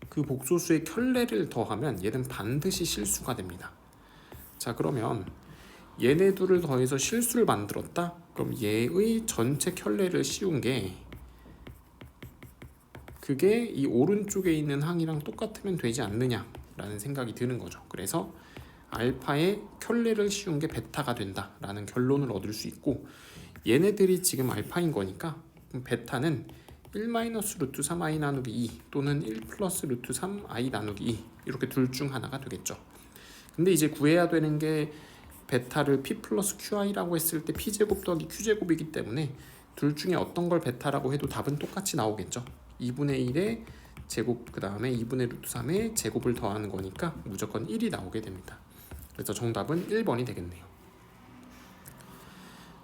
그 복소수의 켤레를 더하면 얘는 반드시 실수가 됩니다. 자 그러면 얘네 둘을 더해서 실수를 만들었다? 그럼 얘의 전체 켤레를 씌운 게 그게 이 오른쪽에 있는 항이랑 똑같으면 되지 않느냐라는 생각이 드는 거죠. 그래서 알파의 켤레를 씌운 게 베타가 된다라는 결론을 얻을 수 있고 얘네들이 지금 알파인 거니까 베타는 1 마이너스 루트 3i 나누기 2 또는 1 플러스 루트 3i 나누기 2 이렇게 둘 중 하나가 되겠죠. 근데 이제 구해야 되는 게 베타를 p 플러스 qi라고 했을 때 p제곱 더하기 q제곱이기 때문에 둘 중에 어떤 걸 베타라고 해도 답은 똑같이 나오겠죠. 2분의 1의 제곱 그 다음에 2분의 루트 3의 제곱을 더하는 거니까 무조건 1이 나오게 됩니다. 그래서 정답은 1번이 되겠네요.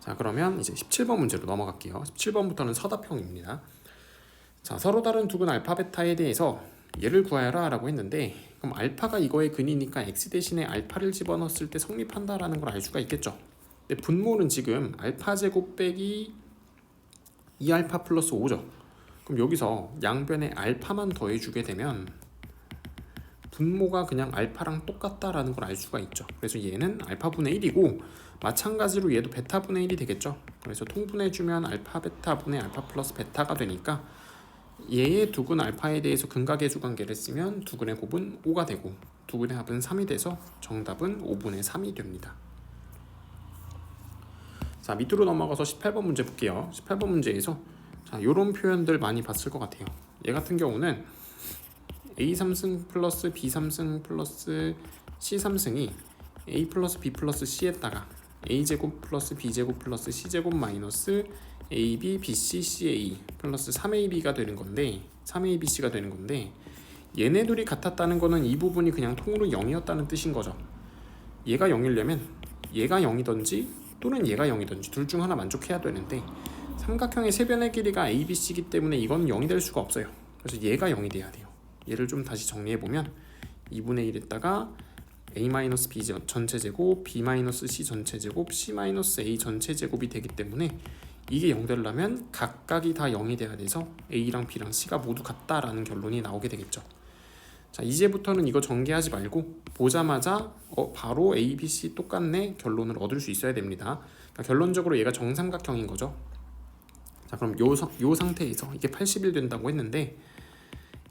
자 그러면 이제 17번 문제로 넘어갈게요. 17번부터는 서답형입니다. 자 서로 다른 두근 알파 베타에 대해서 얘를 구하여라 라고 했는데 그럼 알파가 이거의 근이니까 x 대신에 알파를 집어넣었을 때 성립한다라는 걸 알 수가 있겠죠. 근데 분모는 지금 알파 제곱 빼기 2알파 플러스 5죠. 그럼 여기서 양변에 알파만 더해주게 되면 분모가 그냥 알파랑 똑같다라는 걸 알 수가 있죠. 그래서 얘는 알파분의 1이고 마찬가지로 얘도 베타분의 1이 되겠죠. 그래서 통분해주면 알파 베타분의 알파 플러스 베타가 되니까 얘의 두근 알파에 대해서 근각계수 관계를 쓰면 두근의 곱은 5가 되고 두근의 합은 3이 돼서 정답은 5분의 3이 됩니다. 자 밑으로 넘어가서 18번 문제 볼게요. 18번 문제에서 자 요런 표현들 많이 봤을 것 같아요. 얘 같은 경우는 a 3승 플러스 b 3승 플러스 c 3승이 a 플러스 b 플러스 c에다가 a 제곱 플러스 b 제곱 플러스 c 제곱 마이너스 ab bc ca 플러스 3ab가 되는 건데 3abc가 되는 건데 얘네 둘이 같았다는 거는 이 부분이 그냥 통으로 0이었다는 뜻인 거죠. 얘가 0이려면 얘가 0이던지 또는 얘가 0이던지 둘 중 하나 만족해야 되는데 삼각형의 세변의 길이가 abc이기 때문에 이건 0이 될 수가 없어요. 그래서 얘가 0이 돼야 돼요. 얘를 좀 다시 정리해보면 2분의 1에다가 a-b 전체 제곱, b-c 전체 제곱, c-a 전체 제곱이 되기 때문에 이게 0 되려면 각각이 다 0이 돼야 돼서 a랑 b랑 c가 모두 같다라는 결론이 나오게 되겠죠. 자 이제부터는 이거 전개하지 말고 보자마자 바로 a, b, c 똑같네 결론을 얻을 수 있어야 됩니다. 그러니까 결론적으로 얘가 정삼각형인 거죠. 자 그럼 요 상태에서 이게 80일 된다고 했는데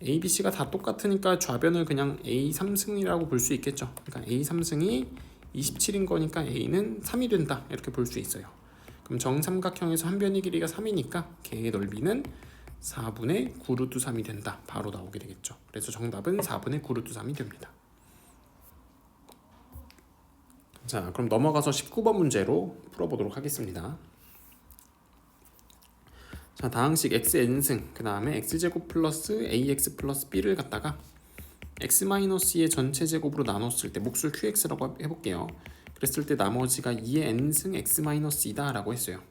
a, b, c가 다 똑같으니까 좌변을 그냥 a 3승이라고 볼 수 있겠죠. 그러니까 a 3승이 27인 거니까 a는 3이 된다 이렇게 볼 수 있어요. 그럼 정삼각형에서 한 변의 길이가 3이니까 걔의 넓이는 4분의 9루트 3이 된다 바로 나오게 되겠죠. 그래서 정답은 4분의 9루트 3이 됩니다. 자 그럼 넘어가서 19번 문제로 풀어보도록 하겠습니다. 자, 다항식 xn승 그 다음에 x제곱 플러스 ax 플러스 b를 갖다가 x-2의 전체 제곱으로 나눴을 때 몫을 qx라고 해볼게요. 그랬을 때 나머지가 2의 n승 x-2다 라고 했어요.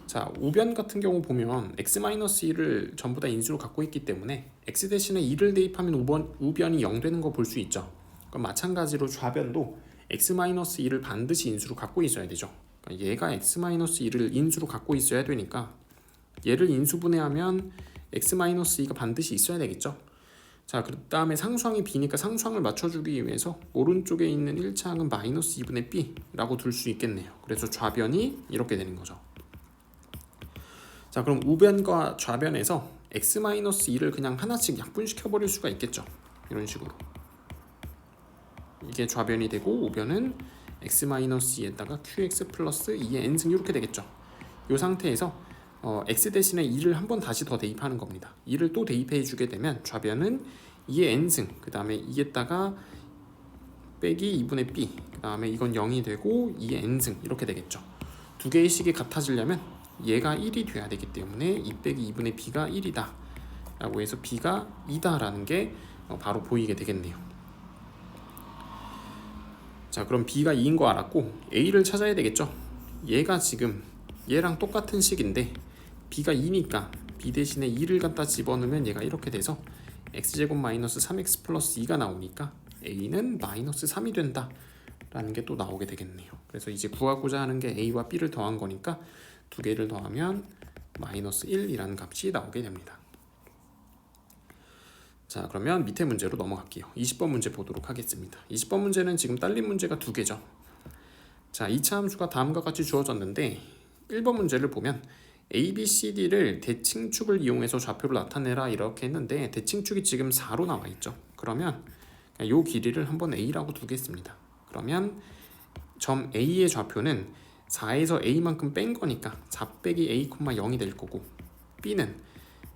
자, 우변 같은 경우 보면 x-2를 전부 다 인수로 갖고 있기 때문에 x 대신에 2를 대입하면 우변이 0 되는 거 볼 수 있죠. 그럼 마찬가지로 좌변도 x-2를 반드시 인수로 갖고 있어야 되죠. 그러니까 얘가 x-2를 인수로 갖고 있어야 되니까 얘를 인수분해하면 x-2가 반드시 있어야 되겠죠. 자, 그 다음에 상수항이 b니까 상수항을 맞춰주기 위해서 오른쪽에 있는 1차항은 마이너스 2분의 b라고 둘 수 있겠네요. 그래서 좌변이 이렇게 되는 거죠. 자, 그럼 우변과 좌변에서 x-2를 그냥 하나씩 약분시켜 버릴 수가 있겠죠. 이런 식으로 이게 좌변이 되고 우변은 x-2에다가 qx 플러스 2의 n승 이렇게 되겠죠. 이 상태에서 x 대신에 2를 한 번 다시 더 대입하는 겁니다. 2를 또 대입해 주게 되면 좌변은 2의 n승 그 다음에 2에다가 빼기 2분의 b 그 다음에 이건 0이 되고 2의 n승 이렇게 되겠죠. 두 개의 식이 같아지려면 얘가 1이 돼야 되기 때문에 2 빼기 2분의 b가 1이다 라고 해서 b가 2다 라는 게 바로 보이게 되겠네요. 자, 그럼 b가 2인 거 알았고 a를 찾아야 되겠죠. 얘가 지금 얘랑 똑같은 식인데 b가 2니까 b 대신에 2를 갖다 집어넣으면 얘가 이렇게 돼서 x제곱 마이너스 3x 플러스 2가 나오니까 a는 마이너스 3이 된다 라는 게 또 나오게 되겠네요. 그래서 이제 구하고자 하는 게 a와 b를 더한 거니까 두 개를 더하면 마이너스 1이라는 값이 나오게 됩니다. 자, 그러면 밑에 문제로 넘어갈게요. 20번 문제 보도록 하겠습니다. 20번 문제는 지금 딸린 문제가 두 개죠. 자, 2차 함수가 다음과 같이 주어졌는데 1번 문제를 보면 a, b, c, d를 대칭축을 이용해서 좌표를 나타내라 이렇게 했는데 대칭축이 지금 4로 나와 있죠. 그러면 이 길이를 한번 a라고 두겠습니다. 그러면 점 a의 좌표는 4에서 a만큼 뺀 거니까 4 빼기 a, 0이 될 거고 b는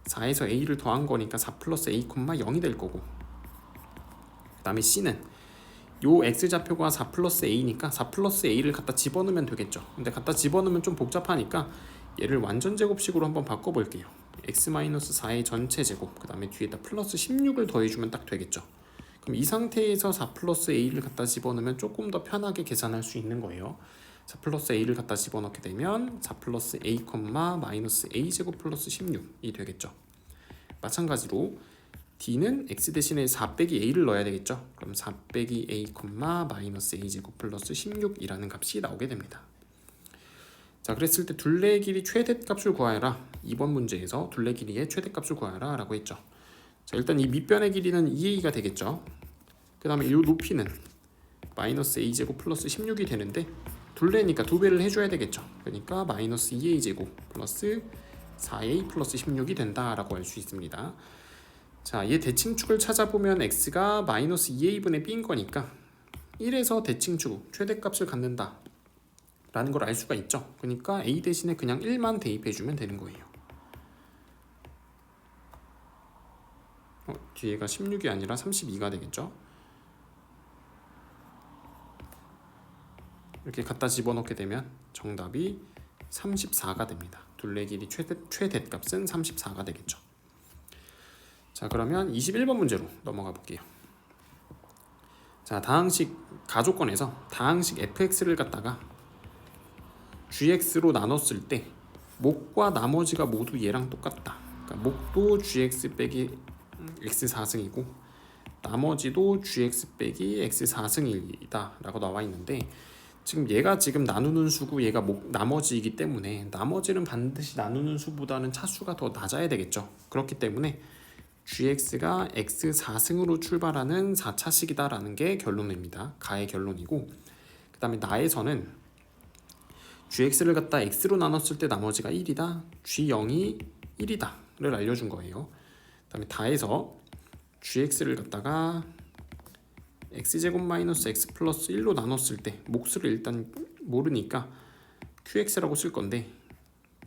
4에서 a를 더한 거니까 4 플러스 a, 0이 될 거고 그 다음에 c는 요 x좌표가 4 플러스 a니까 4 플러스 a를 갖다 집어넣으면 되겠죠. 근데 갖다 집어넣으면 좀 복잡하니까 얘를 완전 제곱식으로 한번 바꿔볼게요. x-4의 전체 제곱 그 다음에 뒤에다 플러스 16을 더해주면 딱 되겠죠. 그럼 이 상태에서 4 플러스 a를 갖다 집어넣으면 조금 더 편하게 계산할 수 있는 거예요. 4 플러스 a를 갖다 집어넣게 되면 4 플러스 a, 마이너스 a 제곱 플러스 16이 되겠죠. 마찬가지로 d는 x 대신에 4 빼기 a를 넣어야 되겠죠. 그럼 4 빼기 a, 마이너스 a 제곱 플러스 16이라는 값이 나오게 됩니다. 자, 그랬을 때 둘레의 길이 최대값을 구하여라. 2번 문제에서 둘레 길이의 최대값을 구하여라 라고 했죠. 자, 일단 이 밑변의 길이는 2a가 되겠죠. 그 다음에 이 높이는 마이너스 a 제곱 플러스 16이 되는데 둘레니까 2배를 해줘야 되겠죠. 그러니까 마이너스 2a 제곱 플러스 4a 플러스 16이 된다라고 할 수 있습니다. 자, 얘 대칭축을 찾아보면 x가 마이너스 2a분의 b인 거니까 1에서 대칭축 최대값을 갖는다 라는 걸 알 수가 있죠. 그러니까 a 대신에 그냥 1만 대입해주면 되는 거예요. 뒤에가 16이 아니라 32가 되겠죠. 이렇게 갖다 집어넣게 되면 정답이 34가 됩니다. 둘레 길이 최대값은 34가 되겠죠. 자, 그러면 21번 문제로 넘어가 볼게요. 자, 다항식 가조건에서 다항식 fx를 갖다가 gx로 나눴을 때 목과 나머지가 모두 얘랑 똑같다. 그러니까 목도 gx 빼기 x4승이고 나머지도 gx 빼기 x4승이다 라고 나와 있는데 지금 얘가 지금 나누는 수고 얘가 나머지이기 때문에 나머지는 반드시 나누는 수보다는 차수가 더 낮아야 되겠죠. 그렇기 때문에 gx가 x4승으로 출발하는 4차식이다 라는 게 결론입니다. 가의 결론이고 그 다음에 나에서는 gx를 갖다 x로 나눴을 때 나머지가 1이다 g0이 1이다 를 알려준 거예요. 그 다음에 다에서 gx를 갖다가 x제곱 마이너스 x 플러스 1로 나눴을 때 몫을 일단 모르니까 qx라고 쓸 건데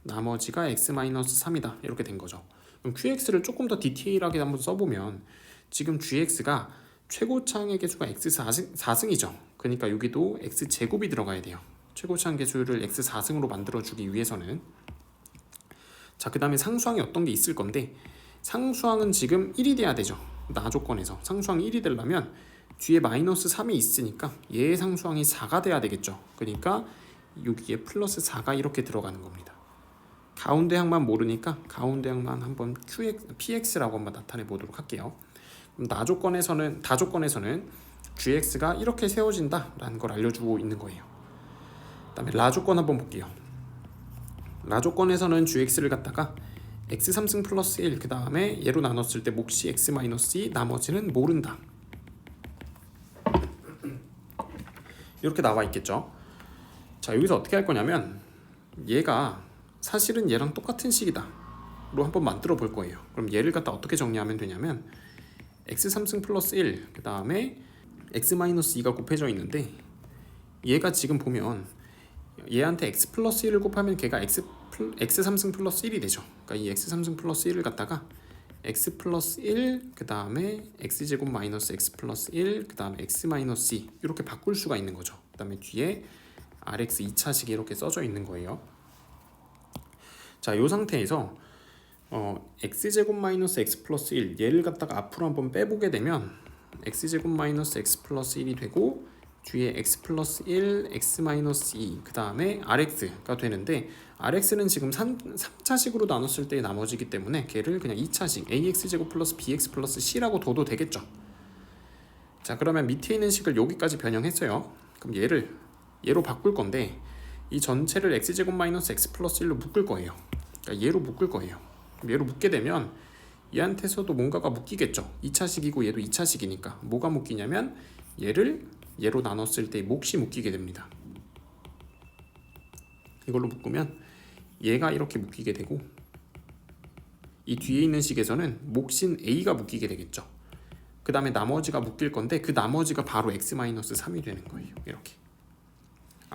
나머지가 x 마이너스 3이다 이렇게 된 거죠. 그럼 qx를 조금 더 디테일하게 한번 써보면 지금 gx가 최고차항의 개수가 x4승이죠. 그러니까 여기도 x제곱이 들어가야 돼요. 최고차항 개수를 x4승으로 만들어주기 위해서는 자, 그 다음에 상수항이 어떤 게 있을 건데, 상수항은 지금 1이 돼야 되죠. 나 조건에서 상수항이 1이 되려면 뒤에 마이너스 3이 있으니까 얘의 상수항이 4가 돼야 되겠죠. 그러니까 여기에 플러스 4가 이렇게 들어가는 겁니다. 가운데 항만 모르니까 가운데 항만 한번 px라고 한번 나타내 보도록 할게요. 그럼 다조건에서는 gx가 이렇게 세워진다라는 걸 알려주고 있는 거예요. 그다음에 라조건 한번 볼게요. 라조건에서는 gx를 갖다가 x 3승 플러스 1, 그 다음에 얘로 나눴을 때 몫이 x 마이너스 2, 나머지는 모른다. 이렇게 나와 있겠죠. 자, 여기서 어떻게 할 거냐면 얘가 사실은 얘랑 똑같은 식이다 로 한번 만들어 볼 거예요. 그럼 얘를 갖다 어떻게 정리하면 되냐면 x 3승 플러스 1, 그 다음에 x 마이너스 2가 곱해져 있는데, 얘가 지금 보면 얘한테 x 플러스 1을 곱하면 걔가 x 3승 플러스 1이 되죠. 그러니까 이 x 3승 플러스 1을 갖다가 x 플러스 1, 그 다음에 x제곱 마이너스 x 플러스 1, 그 다음에 x 마이너스 2 이렇게 바꿀 수가 있는 거죠. 그 다음에 뒤에 rx 2차식이 이렇게 써져 있는 거예요. 자, 이 상태에서 x제곱 마이너스 x 플러스 1 얘를 갖다가 앞으로 한번 빼보게 되면 x제곱 마이너스 x 플러스 1이 되고, 뒤에 x 플러스 1, x 마이너스 2, 그 다음에 rx가 되는데, rx는 지금 3차식으로 나눴을 때 나머지기 때문에 걔를 그냥 2차식 ax제곱 플러스 bx 플러스 c라고 둬도 되겠죠. 자, 그러면 밑에 있는 식을 여기까지 변형했어요. 그럼 얘로 바꿀 건데, 이 전체를 x제곱 마이너스 x 플러스 1로 묶을 거예요. 그러니까 얘로 묶을 거예요. 그럼 얘로 묶게 되면 얘한테서도 뭔가가 묶이겠죠. 2차식이고 얘도 2차식이니까 뭐가 묶이냐면 얘로 나눴을 때 몫이 묶이게 됩니다. 이걸로 묶으면 얘가 이렇게 묶이게 되고, 이 뒤에 있는 식에서는 몫인 a가 묶이게 되겠죠. 그 다음에 나머지가 묶일 건데, 그 나머지가 바로 x-3이 되는 거예요. 이렇게.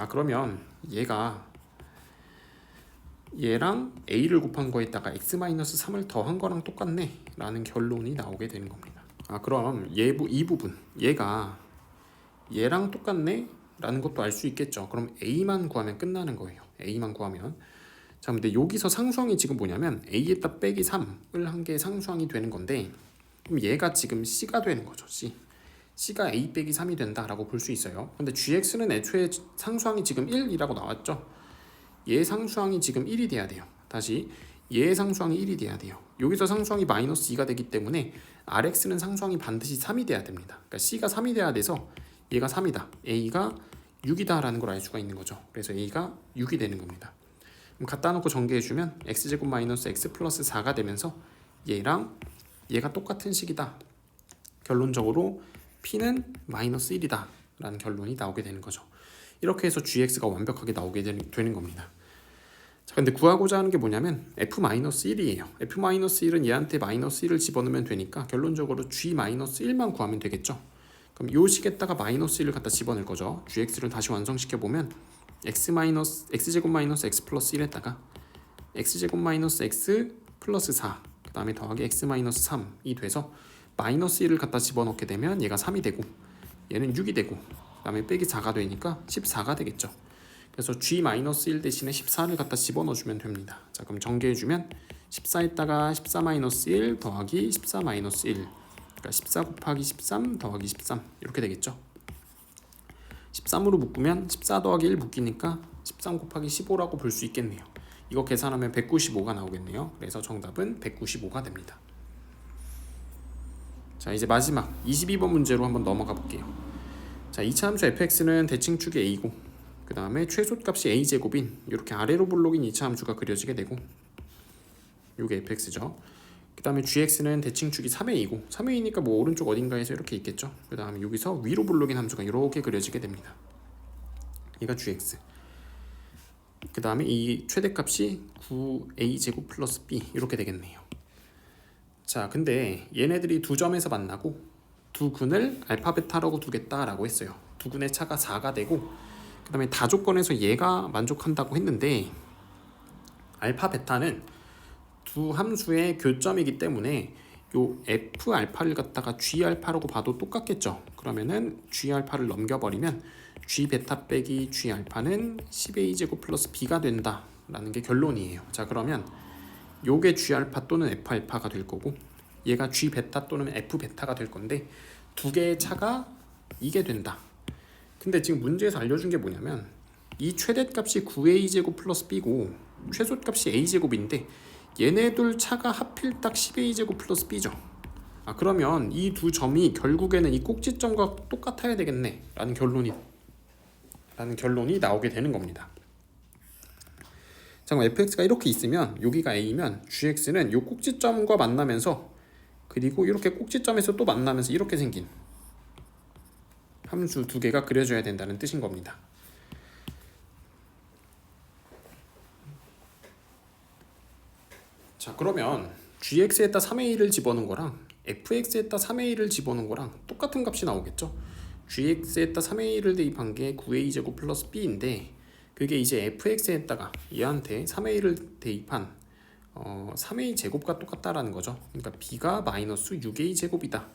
그러면 얘랑 a를 곱한 거에다가 x-3을 더한 거랑 똑같네 라는 결론이 나오게 되는 겁니다. 그럼 이 부분 얘가 얘랑 똑같네 라는 것도 알 수 있겠죠. 그럼 a만 구하면 끝나는 거예요. a만 구하면. 자, 근데 여기서 상수항이 지금 뭐냐면 a에다 빼기 3을 한 게 상수항이 되는 건데, 그럼 얘가 지금 c가 되는 거죠. c가 a 빼기 3이 된다라고 볼 수 있어요. 근데 gx는 애초에 상수항이 지금 1이라고 나왔죠. 얘 상수항이 지금 1이 돼야 돼요. 다시 얘 상수항이 1이 돼야 돼요. 여기서 상수항이 마이너스 2가 되기 때문에 rx는 상수항이 반드시 3이 돼야 됩니다. 그러니까 c가 3이 돼야 돼서 얘가 3이다, a가 6이다 라는 걸 알 수가 있는 거죠. 그래서 a가 6이 되는 겁니다. 그럼 갖다 놓고 전개해주면 x제곱 마이너스 x 플러스 4가 되면서 얘랑 얘가 똑같은 식이다. 결론적으로 p는 마이너스 1이다 라는 결론이 나오게 되는 거죠. 이렇게 해서 gx가 완벽하게 나오게 되는 겁니다. 자, 근데 구하고자 하는 게 뭐냐면 f-1이에요. f-1은 얘한테 마이너스 1을 집어넣으면 되니까 결론적으로 g-1만 구하면 되겠죠. 그럼 요 식에다가 마이너스 1을 갖다 집어넣을 거죠. gx를 다시 완성시켜보면 x제곱 마이너스 x 플러스 1에다가 x제곱 마이너스 x 플러스 4, 그 다음에 더하기 x 마이너스 3이 돼서 마이너스 1을 갖다 집어넣게 되면 얘가 3이 되고, 얘는 6이 되고, 그 다음에 빼기 4가 되니까 14가 되겠죠. 그래서 g-1 대신에 14를 갖다 집어넣어주면 됩니다. 자, 그럼 전개해주면 14에다가 14-1 더하기 14-1, 그러니까 14 곱하기 13 더하기 13 이렇게 되겠죠. 13으로 묶으면 14 더하기 1 묶이니까 13 곱하기 15라고 볼 수 있겠네요. 이거 계산하면 195가 나오겠네요. 그래서 정답은 195가 됩니다. 자, 이제 마지막 22번 문제로 한번 넘어가 볼게요. 자, 2차 함수 fx는 대칭축이 a고, 그 다음에 최소값이 a제곱인 이렇게 아래로 볼록인 2차 함수가 그려지게 되고, 요게 fx죠. 그 다음에 gx는 대칭축이 3a이고, 3a니까 뭐 오른쪽 어딘가에서 이렇게 있겠죠. 그 다음에 여기서 위로 볼록인 함수가 이렇게 그려지게 됩니다. 얘가 gx. 그 다음에 이 최대값이 9a제곱 플러스 b 이렇게 되겠네요. 자, 근데 얘네들이 두 점에서 만나고 두 근을 알파 베타라고 두겠다라고 했어요. 두 근의 차가 4가 되고, 그 다음에 다조건에서 얘가 만족한다고 했는데, 알파 베타는 두 함수의 교점이기 때문에 요 f 알파를 갖다가 g 알파라고 봐도 똑같겠죠. 그러면은 g 알파를 넘겨버리면 g 베타 빼기 g 알파는 10a 제곱 플러스 b가 된다라는 게 결론이에요. 자, 그러면 요게 G알파 또는 F알파가 될 거고 얘가 G베타 또는 F베타가 될 건데 두 개의 차가 이게 된다. 근데 지금 문제에서 알려준 게 뭐냐면 이 최대값이 9a제곱 플러스 b고 최소값이 a제곱인데 얘네들 차가 하필 딱 10a제곱 플러스 b죠. 그러면 이 두 점이 결국에는 이 꼭지점과 똑같아야 되겠네 라는 결론이 나오게 되는 겁니다. 자, 그럼 fx가 이렇게 있으면 여기가 a면 gx는 이 꼭지점과 만나면서 그리고 이렇게 꼭지점에서 또 만나면서 이렇게 생긴 함수 두 개가 그려져야 된다는 뜻인 겁니다. 자, 그러면 gx에다 3a 를 집어넣은 거랑 fx에다 3a를 집어넣은 거랑 똑같은 값이 나오겠죠. gx에다 3a를 대입한 게 9a제곱 플러스 b인데 그게 이제 fx에다가 얘한테 3a를 대입한 3a 제곱과 똑같다라는 거죠. 그러니까 b가 마이너스 6a 제곱이다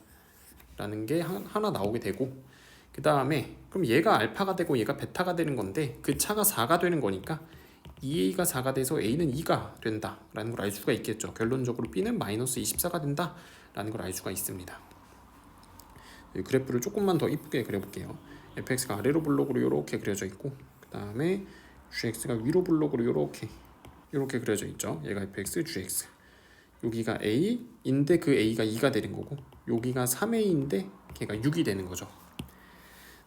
라는 게 하나 나오게 되고, 그 다음에 그럼 얘가 알파가 되고 얘가 베타가 되는 건데 그 차가 4가 되는 거니까 2a가 4가 돼서 a는 2가 된다 라는 걸 알 수가 있겠죠. 결론적으로 b는 마이너스 24가 된다 라는 걸 알 수가 있습니다. 그래프를 조금만 더 이쁘게 그려볼게요. fx가 아래로 블록으로 이렇게 그려져 있고 그 다음에 gx가 위로 블록으로 이렇게 그려져 있죠. 얘가 fx, gx. 여기가 a인데 그 a가 2가 되는 거고 여기가 3a인데 걔가 6이 되는 거죠.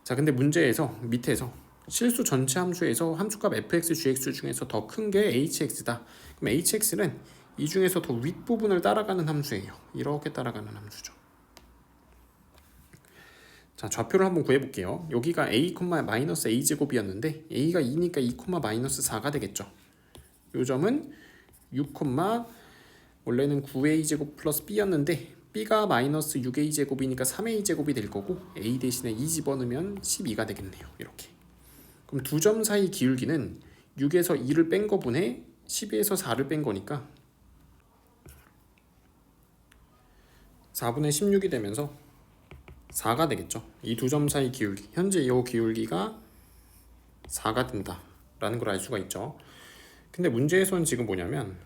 자, 근데 문제에서 밑에서 실수 전체 함수에서 함수값 fx, gx 중에서 더 큰 게 hx다. 그럼 hx는 이 중에서 더 윗부분을 따라가는 함수예요. 이렇게 따라가는 함수죠. 자, 좌표를 한번 구해볼게요. 여기가 a, 마이너스 a 제곱이었는데 a가 2니까 2, 마이너스 4가 되겠죠. 요 점은 6, 원래는 9a 제곱 플러스 b였는데 b가 마이너스 6a 제곱이니까 3a 제곱이 될 거고 a 대신에 2 집어넣으면 12가 되겠네요. 이렇게. 그럼 두 점 사이 기울기는 6에서 2를 뺀 거분에 12에서 4를 뺀 거니까 4분의 16이 되면서 4가 되겠죠. 이 두 점 사이 기울기, 현재 이 기울기가 4가 된다 라는 걸 알 수가 있죠. 근데 문제에서는 지금 뭐냐면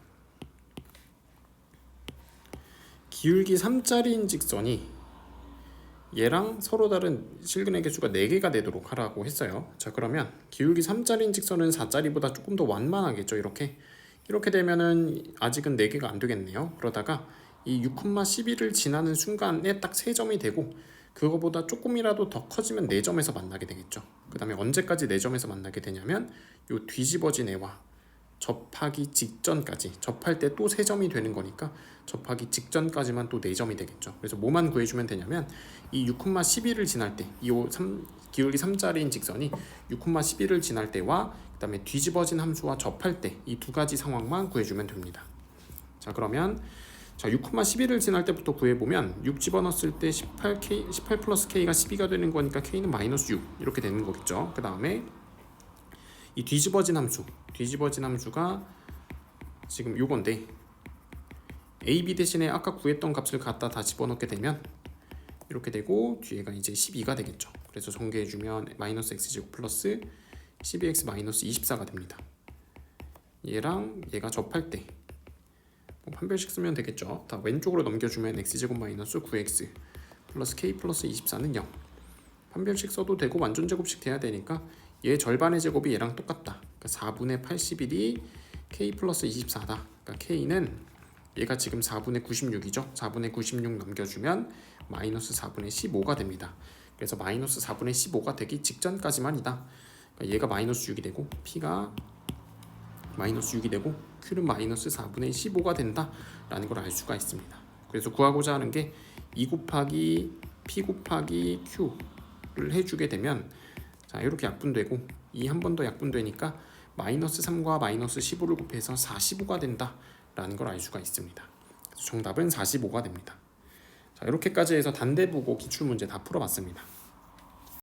기울기 3짜리인 직선이 얘랑 서로 다른 실근의 개수가 4개가 되도록 하라고 했어요. 자, 그러면 기울기 3짜리인 직선은 4짜리보다 조금 더 완만하겠죠. 이렇게 되면은 아직은 4개가 안 되겠네요. 그러다가 이 6,11을 지나는 순간에 딱 3점이 되고 그거보다 조금이라도 더 커지면 4점에서 만나게 되겠죠. 그 다음에 언제까지 4점에서 만나게 되냐면 요 뒤집어진 애와 접하기 직전까지, 접할 때 또 3점이 되는 거니까 접하기 직전까지만 또 4점이 되겠죠. 그래서 뭐만 구해주면 되냐면 이 6,11을 지날 때, 기울기 3짜리인 직선이 6,11을 지날 때와 그 다음에 뒤집어진 함수와 접할 때 이 두 가지 상황만 구해주면 됩니다. 자, 그러면 6,11을 지날 때부터 구해보면 6 집어넣었을 때 18 플러스 k가 12가 되는 거니까 k는 마이너스 6 이렇게 되는 거겠죠. 그 다음에 이 뒤집어진 함수가 지금 요건데 ab 대신에 아까 구했던 값을 갖다 다 집어넣게 되면 이렇게 되고 뒤에가 이제 12가 되겠죠. 그래서 정리해주면 마이너스 x제곱 플러스 12x 마이너스 24가 됩니다. 얘랑 얘가 접할 때 판별식 쓰면 되겠죠. 다 왼쪽으로 넘겨주면 x제곱 마이너스 9x 플러스 k 플러스 24는 0. 판별식 써도 되고 완전제곱식 돼야 되니까 얘 절반의 제곱이 얘랑 똑같다. 그러니까 4분의 81이 k 플러스 24다. 그러니까 k는 얘가 지금 4분의 96이죠. 4분의 96 넘겨주면 마이너스 4분의 15가 됩니다. 그래서 마이너스 4분의 15가 되기 직전까지만이다. 그러니까 얘가 마이너스 6이 되고 p가 마이너스 6이 되고 q는 마이너스 4분의 15가 된다라는 걸 알 수가 있습니다. 그래서 구하고자 하는 게 2 곱하기 p 곱하기 q를 해주게 되면 자, 이렇게 약분되고 2 한 번 더 약분되니까 마이너스 3과 마이너스 15를 곱해서 45가 된다라는 걸 알 수가 있습니다. 그래서 정답은 45가 됩니다. 자, 이렇게까지 해서 단대부고 기출문제 다 풀어봤습니다.